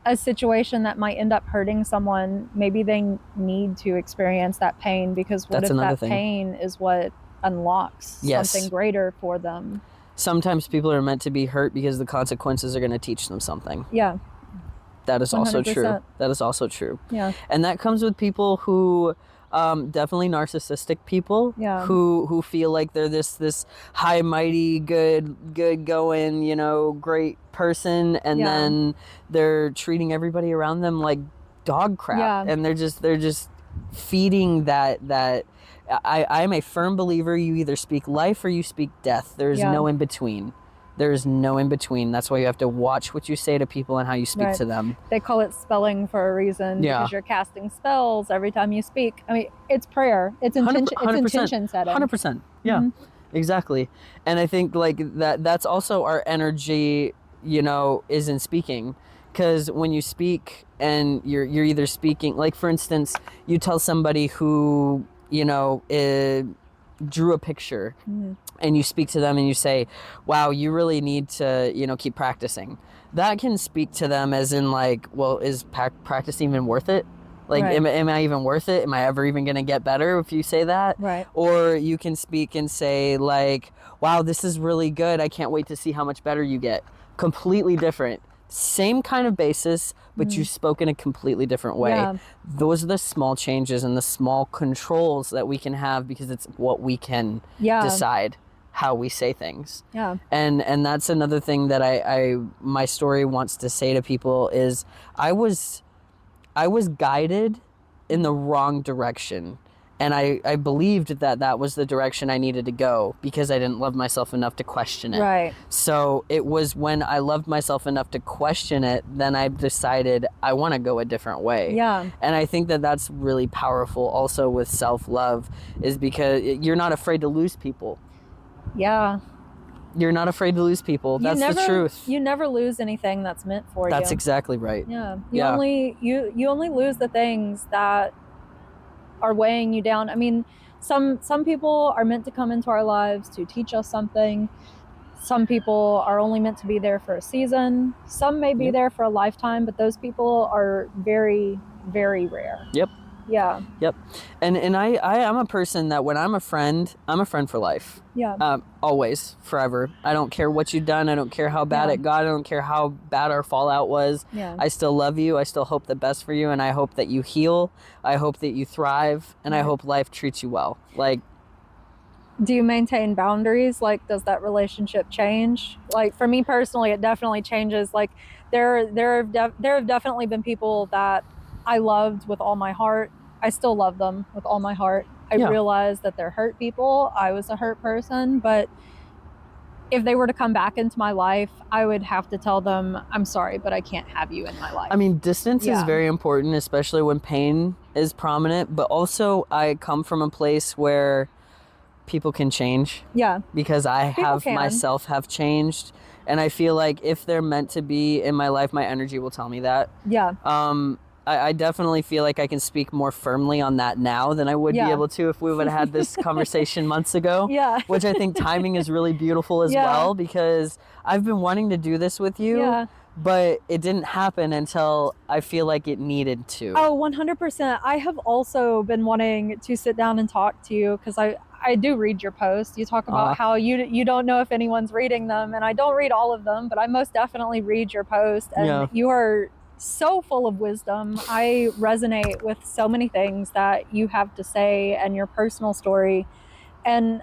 a situation that might end up hurting someone, maybe they need to experience that pain, because what if that pain is what unlocks something greater for them? Sometimes people are meant to be hurt because the consequences are going to teach them something. Yeah. That is also true. That is also true. Yeah. And that comes with people who... definitely narcissistic people who feel like they're this high, mighty, good going, great person, and then they're treating everybody around them like dog crap, and they're just feeding that. I'm a firm believer. You either speak life or you speak death. There's no in between. There's no in between. That's why you have to watch what you say to people and how you speak to them. They call it spelling for a reason, because you're casting spells every time you speak. I mean, it's prayer. It's intention. It's intention setting. 100%. Yeah, exactly. And I think that's also our energy, is in speaking. Because when you speak and you're either speaking, like for instance, you tell somebody who, drew a picture, and you speak to them and you say, wow, you really need to, keep practicing. That can speak to them as in like, well, is practice even worth it? Like, am I even worth it? Am I ever even going to get better if you say that? Right. Or you can speak and say like, wow, this is really good. I can't wait to see how much better you get. Completely different. Same kind of basis, but you spoke in a completely different way. Yeah. Those are the small changes and the small controls that we can have, because it's what we can decide how we say things. Yeah. And that's another thing that my story wants to say to people is I was guided in the wrong direction. And I believed that that was the direction I needed to go because I didn't love myself enough to question it. Right. So it was when I loved myself enough to question it, then I decided I want to go a different way. Yeah. And I think that that's really powerful also with self-love, is because you're not afraid to lose people. Yeah. You're not afraid to lose people. That's the truth. You never lose anything that's meant for you. That's exactly right. Yeah. Yeah. You only lose the things that are weighing you down. I mean, some people are meant to come into our lives to teach us something. Some people are only meant to be there for a season. Some may be Yep. there for a lifetime, but those people are very, very rare. Yep. Yeah. Yep. And I'm a person that when I'm a friend for life. Yeah. Always, forever. I don't care what you've done. I don't care how bad Yeah. it got. I don't care how bad our fallout was. Yeah. I still love you. I still hope the best for you. And I hope that you heal. I hope that you thrive. And I Right. hope life treats you well. Like, Do you maintain boundaries? Like, does that relationship change? Like, for me personally, it definitely changes. Like, there have definitely been people that I loved with all my heart. I still love them with all my heart. I Yeah. realize that they're hurt people. I was a hurt person, but if they were to come back into my life, I would have to tell them, I'm sorry, but I can't have you in my life. I mean, distance is Yeah. very important, especially when pain is prominent. But also, I come from a place where people can change. Yeah. Because I People have can. myself have changed. And I feel like if they're meant to be in my life, my energy will tell me that. Yeah. I definitely feel like I can speak more firmly on that now than I would Yeah. be able to if we would have had this conversation months ago. Yeah. Which I think timing is really beautiful as Yeah. well, because I've been wanting to do this with you, Yeah. but it didn't happen until I feel like it needed to. Oh, 100%. I have also been wanting to sit down and talk to you because I do read your posts. You talk about how you don't know if anyone's reading them, and I don't read all of them, but I most definitely read your post, and Yeah. you are so full of wisdom. I resonate with so many things that you have to say and your personal story, and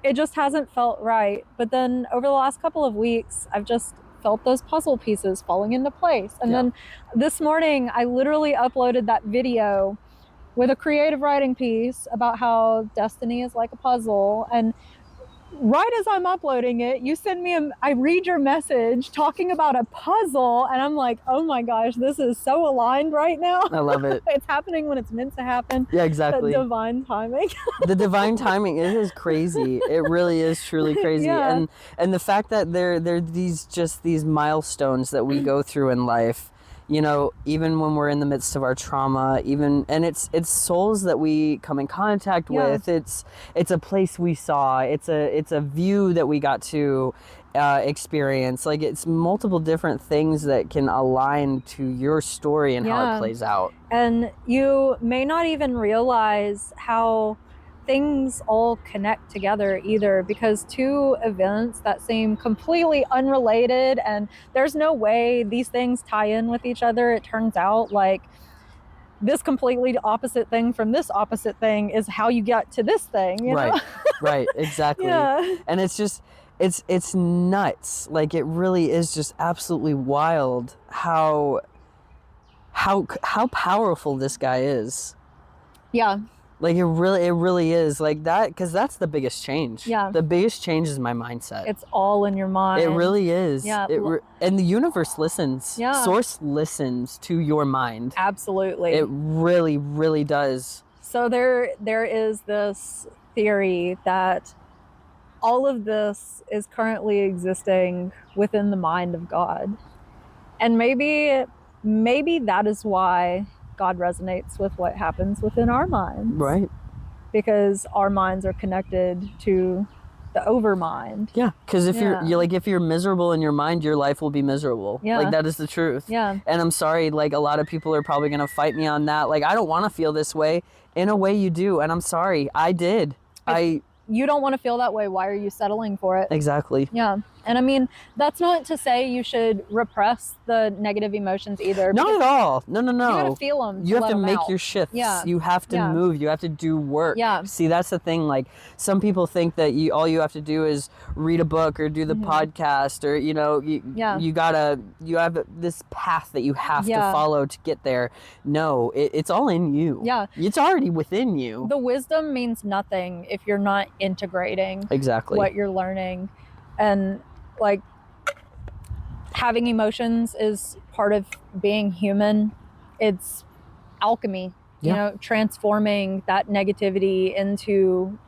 it just hasn't felt right. But then over the last couple of weeks, I've just felt those puzzle pieces falling into place. And then this morning, I literally uploaded that video with a creative writing piece about how destiny is like a puzzle. And right as I'm uploading it, you send me I read your message talking about a puzzle, and I'm like, oh my gosh, this is so aligned right now. I love it. It's happening when it's meant to happen. Yeah, exactly. The divine timing. The divine timing, it is crazy. It really is truly crazy. Yeah. And the fact that they're these milestones that we go through in life, you know, even when we're in the midst of our trauma, and it's souls that we come in contact with. It's a place we saw. It's a view that we got to experience. Like, it's multiple different things that can align to your story and how it plays out. And you may not even realize how things all connect together either, because two events that seem completely unrelated, and there's no way these things tie in with each other. It turns out like this completely opposite thing from this opposite thing is how you get to this thing, you know? Right, exactly. Yeah. And it's just, it's nuts. Like, it really is just absolutely wild how powerful this guy is. Yeah. Like, it really is like that, because that's the biggest change. Yeah. The biggest change is my mindset. It's all in your mind. It really is. Yeah. And the universe listens. Yeah. Source listens to your mind. Absolutely. It really, really does. So there is this theory that all of this is currently existing within the mind of God. And maybe that is why God resonates with what happens within our minds. Right. Because our minds are connected to the overmind. Yeah, because if you're miserable in your mind, your life will be miserable. Yeah. Like, that is the truth. Yeah. And I'm sorry, like, a lot of people are probably going to fight me on that. Like, I don't want to feel this way. In a way you do, and I'm sorry. I did. You don't want to feel that way. Why are you settling for it? Exactly. Yeah. And I mean, that's not to say you should repress the negative emotions either. Not at all. No. You gotta feel them. You have to make out. your shifts. Yeah. You have to move. You have to do work. Yeah. See, that's the thing. Like, some people think that all you have to do is read a book or do the podcast, or you have this path that you have to follow to get there. No, it's all in you. Yeah. It's already within you. The wisdom means nothing if you're not integrating what you're learning. And like, having emotions is part of being human. It's alchemy, you know, transforming that negativity into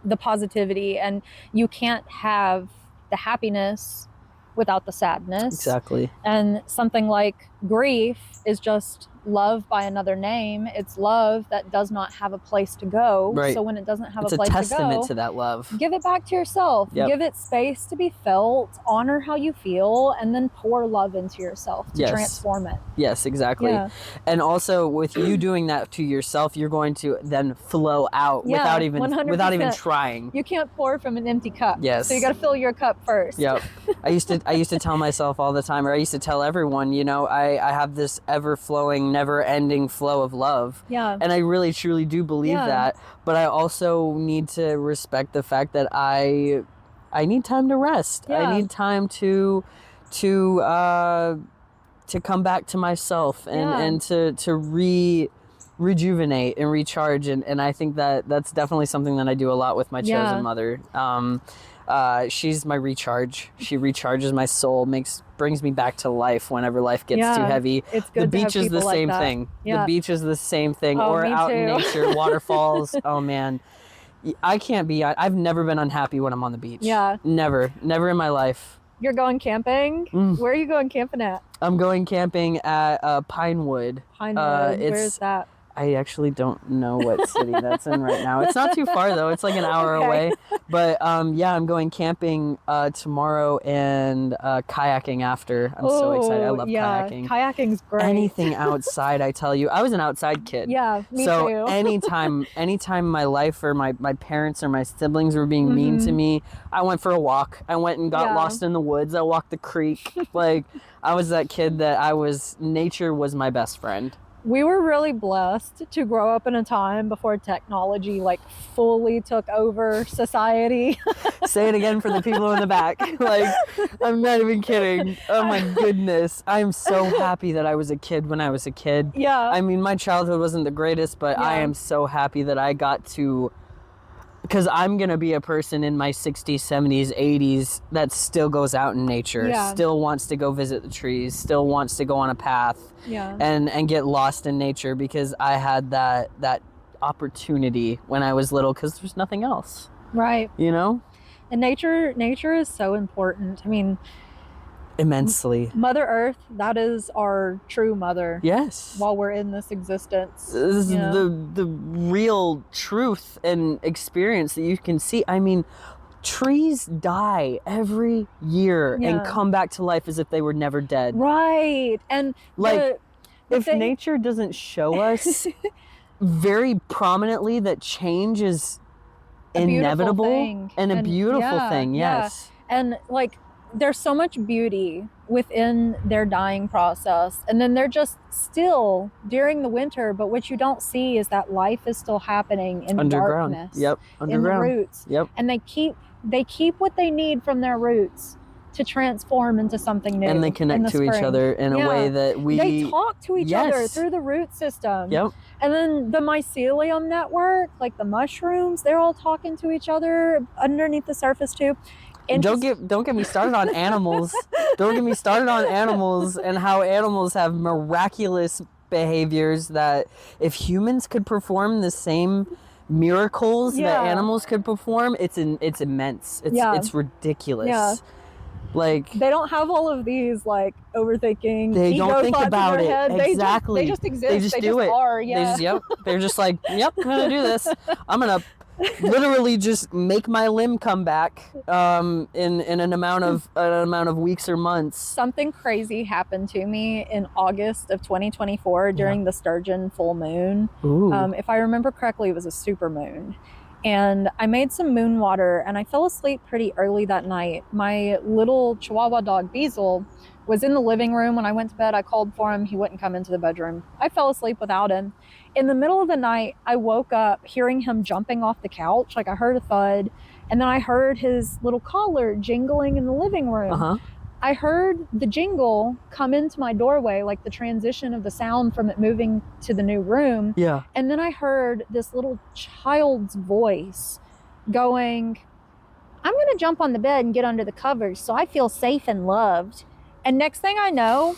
the positivity. And you can't have the happiness without the sadness. Exactly. And something like grief is just love by another name. It's love that does not have a place to go. Right. So when it doesn't have a place to go, it's a testament to that love. Give it back to yourself. Yep. Give it space to be felt. Honor how you feel, and then pour love into yourself to transform it. Yes, exactly. Yeah. And also, with you doing that to yourself, you're going to then flow out without even trying. You can't pour from an empty cup. Yes. So you got to fill your cup first. Yep. I used to tell myself all the time, or I used to tell everyone, you know, I have this ever-flowing, never-ending flow of love. Yeah. And I really, truly do believe that. But I also need to respect the fact that I need time to rest. Yeah. I need time to come back to myself and to rejuvenate and recharge. And I think that's definitely something that I do a lot with my chosen mother. She's my recharge. She recharges my soul, brings me back to life whenever life gets too heavy. It's good. The beach is the same thing. Yeah. The beach is the same thing. Oh, or me out too. in nature, waterfalls. Oh man, I've never been unhappy when I'm on the beach. Yeah. Never in my life. You're going camping? Where are you going camping at? I'm going camping at Pinewood. Pinewood. Where's that? I actually don't know what city that's in right now. It's not too far though. It's like an hour away. But I'm going camping tomorrow and kayaking after. I'm so excited. I love kayaking. Kayaking's great. Anything outside, I tell you. I was an outside kid. Yeah, me too. So anytime my life or my parents or my siblings were being mean to me, I went for a walk. I went and got lost in the woods. I walked the creek. Like, I was that kid that nature was my best friend. We were really blessed to grow up in a time before technology like fully took over society. Say it again for the people in the back. Like, I'm not even kidding. Oh my goodness. I'm so happy that I was a kid when I was a kid. Yeah. I mean, my childhood wasn't the greatest, but I am so happy that I got to, because I'm going to be a person in my 60s, 70s, 80s that still goes out in nature, still wants to go visit the trees, still wants to go on a path and get lost in nature, because I had that opportunity when I was little, because there's nothing else. Right. You know? And nature is so important. I mean, immensely. Mother Earth, that is our true mother. Yes. While we're in this existence. This is the real truth and experience that you can see. I mean, trees die every year and come back to life as if they were never dead. Right. And like, if nature doesn't show us very prominently that change is inevitable and a beautiful thing, yes. And like, there's so much beauty within their dying process, and then they're just still during the winter, but what you don't see is that life is still happening in underground. Darkness, Underground. in the roots, and they keep what they need from their roots to transform into something new, and they connect to each other in a way that they talk to each other through the root system. And then the mycelium network, like the mushrooms, they're all talking to each other underneath the surface too. And don't get me started on animals. Don't get me started on animals and how animals have miraculous behaviors that if humans could perform the same miracles that animals could perform, it's immense. It's ridiculous. Yeah. Like, they don't have all of these like overthinking. They don't think about it. Head. Exactly. They just exist. They just do it. Are. Yeah. They're just like, yep, I'm gonna do this. I'm gonna literally just make my limb come back in an amount of weeks or months. Something crazy happened to me in August of 2024 during the Sturgeon full moon. If I remember correctly, it was a super moon. and I made some moon water, and I fell asleep pretty early that night. My little Chihuahua dog, Beazle, was in the living room when I went to bed. I called for him. He wouldn't come into the bedroom. I fell asleep without him. In the middle of the night, I woke up hearing him jumping off the couch. Like, I heard a thud, and then I heard his little collar jingling in the living room. Uh-huh. I heard the jingle come into my doorway, like the transition of the sound from it moving to the new room. Yeah. And then I heard this little child's voice going, I'm going to jump on the bed and get under the covers so I feel safe and loved. And next thing I know,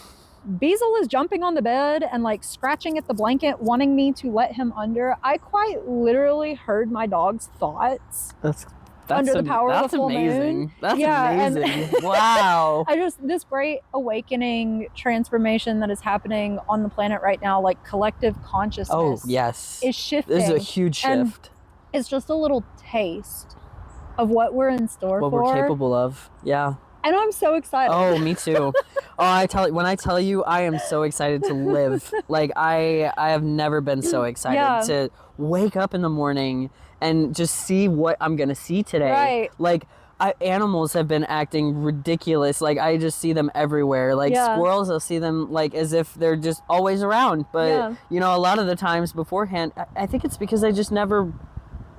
Beazle is jumping on the bed and like scratching at the blanket, wanting me to let him under. I quite literally heard my dog's thoughts. That's Under the power of the full amazing. moon. That's Yeah, amazing. Wow. This great awakening transformation that is happening on the planet right now, like collective consciousness. Oh, yes. Is shifting. This is a huge shift. And it's just a little taste of what we're in store what for. we're capable of. Yeah. And I'm so excited. Oh, me too. When I tell you, I am so excited to live. Like I have never been so excited to wake up in the morning and just see what I'm gonna see today. Right. Like animals have been acting ridiculous. Like I just see them everywhere. Like squirrels, I'll see them like as if they're just always around. But you know, a lot of the times beforehand, I think it's because I just never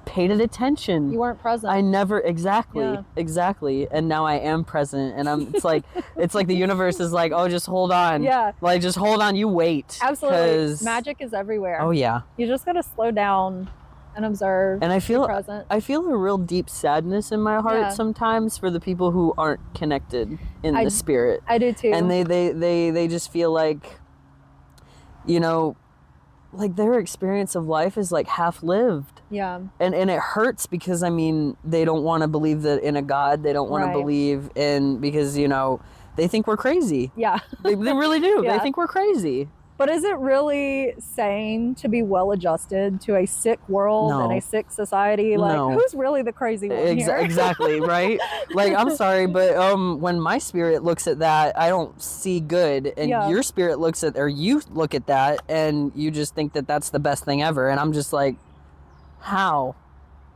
paid attention. You weren't present. I never exactly. And now I am present, and it's like the universe is like, oh, just hold on. Yeah. Like just hold on. You wait. Absolutely. Magic is everywhere. Oh yeah. You just gotta slow down and observe. And I feel present. I feel a real deep sadness in my heart sometimes for the people who aren't connected in the spirit. I do too. And they just feel like, you know, like their experience of life is like half lived. Yeah. And it hurts because I mean they don't want to believe that in a God. They don't want to believe in, because you know they think we're crazy. Yeah. They really do. They think we're crazy. But is it really sane to be well adjusted to a sick world and a sick society? Like, who's really the crazy one here? Exactly, right? Like, I'm sorry, but when my spirit looks at that, I don't see good, and your spirit looks at, or you look at that, and you just think that that's the best thing ever, and I'm just like, how?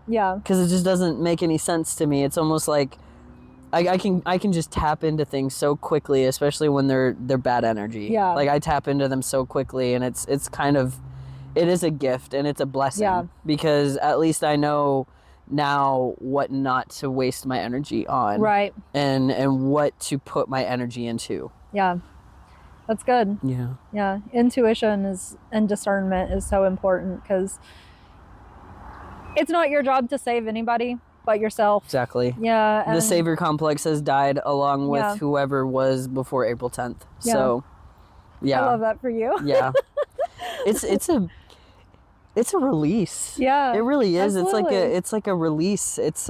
Yeah. Because it just doesn't make any sense to me. It's almost like I can just tap into things so quickly, especially when they're bad energy. Yeah. Like I tap into them so quickly, and it's kind of, it is a gift and it's a blessing. Yeah. Because at least I know now what not to waste my energy on. Right. And what to put my energy into. Yeah. That's good. Yeah. Yeah. Intuition and discernment is so important, because it's not your job to save anybody but yourself. Exactly. Yeah. The savior complex has died along with whoever was before April 10th. Yeah. So, yeah. I love that for you. Yeah. It's a release. Yeah. It really is. Absolutely. It's like a release. It's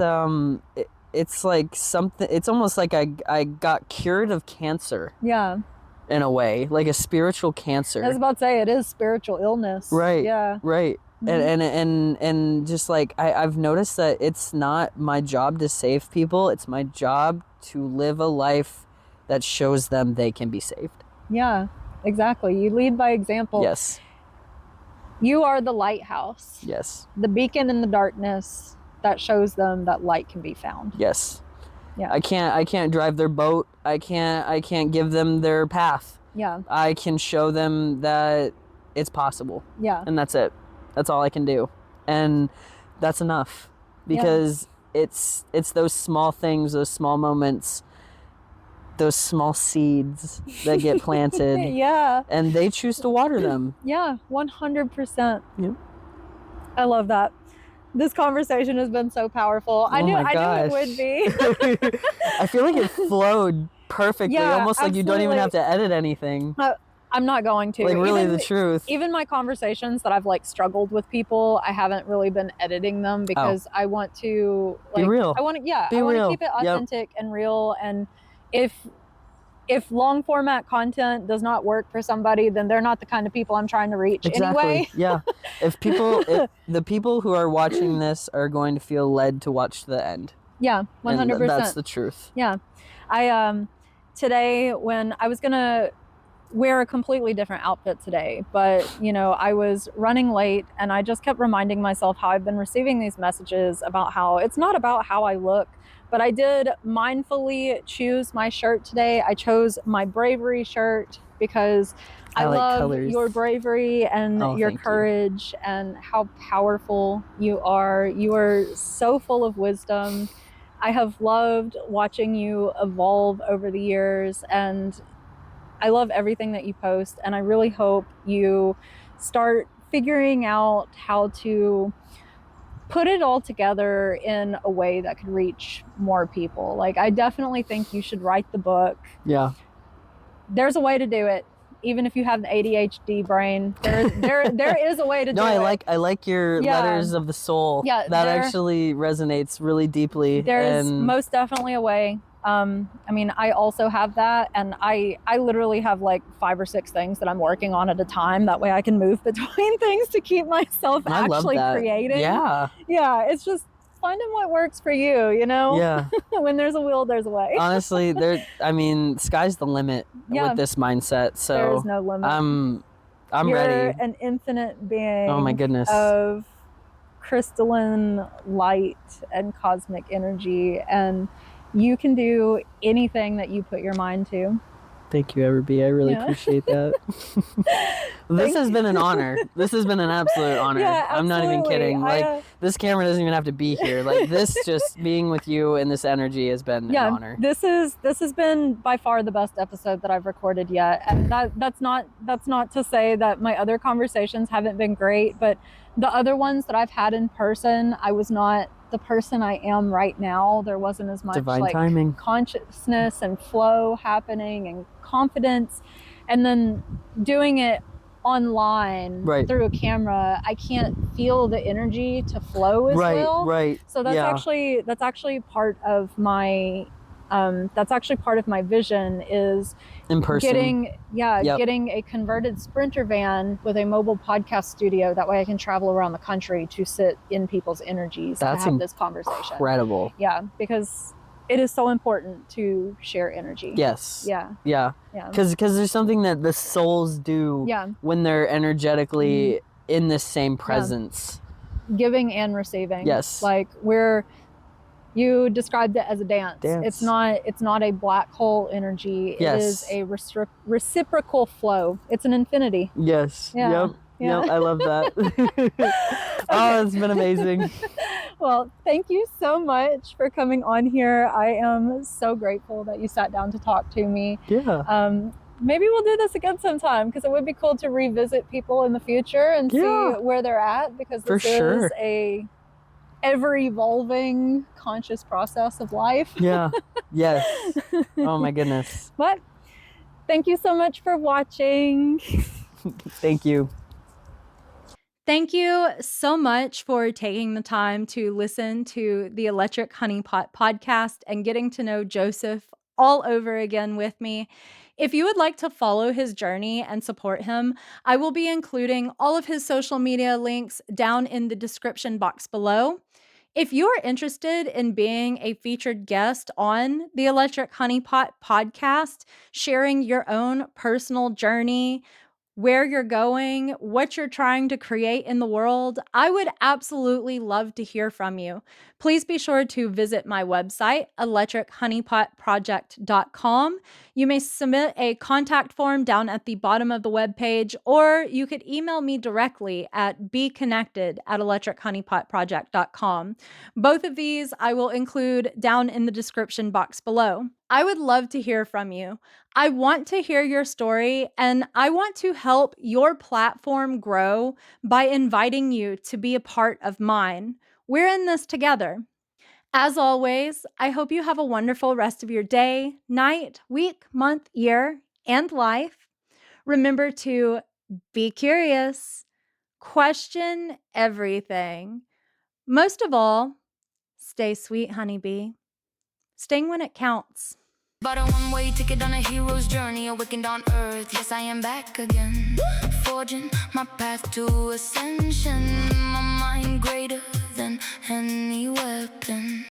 like something, it's almost like I got cured of cancer. Yeah. In a way, like a spiritual cancer. I was about to say, it is spiritual illness. Right. Yeah. Right. Mm-hmm. And just like I've noticed that it's not my job to save people. It's my job to live a life that shows them they can be saved. Yeah, exactly. You lead by example. Yes. You are the lighthouse. Yes. The beacon in the darkness that shows them that light can be found. Yes. Yeah. I can't drive their boat. I can't give them their path. Yeah. I can show them that it's possible. Yeah. And that's it. That's all I can do. And that's enough, because it's those small things, those small moments, those small seeds that get planted. Yeah. And they choose to water them. Yeah, 100%. Yep. I love that. This conversation has been so powerful. I knew it would be. I feel like it flowed perfectly, almost like you don't even have to edit anything. I'm not going to. Like really the truth. Even my conversations that I've like struggled with people, I haven't really been editing them, because I want to like, be real. I want to keep it authentic and real. And if long format content does not work for somebody, then they're not the kind of people I'm trying to reach anyway. Yeah. If the people who are watching this are going to feel led to watch to the end. Yeah, 100%. And that's the truth. Yeah. I today when I was gonna wear a completely different outfit today, but you know, I was running late and I just kept reminding myself how I've been receiving these messages about how it's not about how I look, but I did mindfully choose my shirt today. I chose my bravery shirt because I like love colors. your bravery and your thank you. courage and how powerful you are. You are so full of wisdom. I have loved watching you evolve over the years, and I love everything that you post, and I really hope you start figuring out how to put it all together in a way that could reach more people. Like, I definitely think you should write the book. Yeah. There's a way to do it. Even if you have an ADHD brain, there is a way to do it. I like your letters of the soul. Yeah, that actually resonates really deeply. There's and most definitely a way. I mean, I also have that, and I literally have like 5 or 6 things that I'm working on at a time. That way I can move between things to keep myself actually creating. Yeah. Yeah, it's just finding what works for you, you know? Yeah. When there's a will, there's a way. Honestly, sky's the limit with this mindset. So there's no limit. I'm You're ready. an infinite being. Oh my goodness. Of crystalline light and cosmic energy, and you can do anything that you put your mind to. Thank you, Everbee. I really appreciate that. This has been an honor. This has been an absolute honor. Yeah, I'm not even kidding. Like, this camera doesn't even have to be here. Like, this just being with you and this energy has been an honor. This has been by far the best episode that I've recorded yet. And that's not to say that my other conversations haven't been great, but the other ones that I've had in person, I was not the person I am right now. There wasn't as much divine timing, consciousness and flow happening and confidence. And then doing it online through a camera, I can't feel the energy to flow as well. So that's actually part of my vision, is in person. Getting a converted Sprinter van with a mobile podcast studio. That way I can travel around the country to sit in people's energies to have this conversation. Incredible. Yeah, because it is so important to share energy. Yes. Yeah. Because there's something that the souls do when they're energetically in the same presence. Giving and receiving. Yes. Like, you described it as a dance. It's not a black hole energy. It is a reciprocal flow. It's an infinity. Yes. Yeah. Yep. I love that. Oh, it's been amazing. Well, thank you so much for coming on here. I am so grateful that you sat down to talk to me. Yeah. Maybe we'll do this again sometime, because it would be cool to revisit people in the future and see where they're at, because this is a ever-evolving conscious process of life. Yeah. Yes. Oh my goodness. But thank you so much for watching. Thank you. Thank you so much for taking the time to listen to the Electric Honeypot podcast and getting to know Joseph all over again with me. If you would like to follow his journey and support him, I will be including all of his social media links down in the description box below. If you are interested in being a featured guest on the Electric Honeypot podcast, sharing your own personal journey, where you're going, what you're trying to create in the world, I would absolutely love to hear from you. Please be sure to visit my website, electrichoneypotproject.com. You may submit a contact form down at the bottom of the webpage, or you could email me directly at BeeConnected@electrichoneypotproject.com. Both of these I will include down in the description box below. I would love to hear from you. I want to hear your story, and I want to help your platform grow by inviting you to be a part of mine. We're in this together. As always, I hope you have a wonderful rest of your day, night, week, month, year, and life. Remember to be curious, question everything. Most of all, stay sweet, honeybee. Sting when it counts. Bought a one-way ticket on a hero's journey, awakened on earth. Yes, I am back again, forging my path to ascension. My mind greater than any weapon.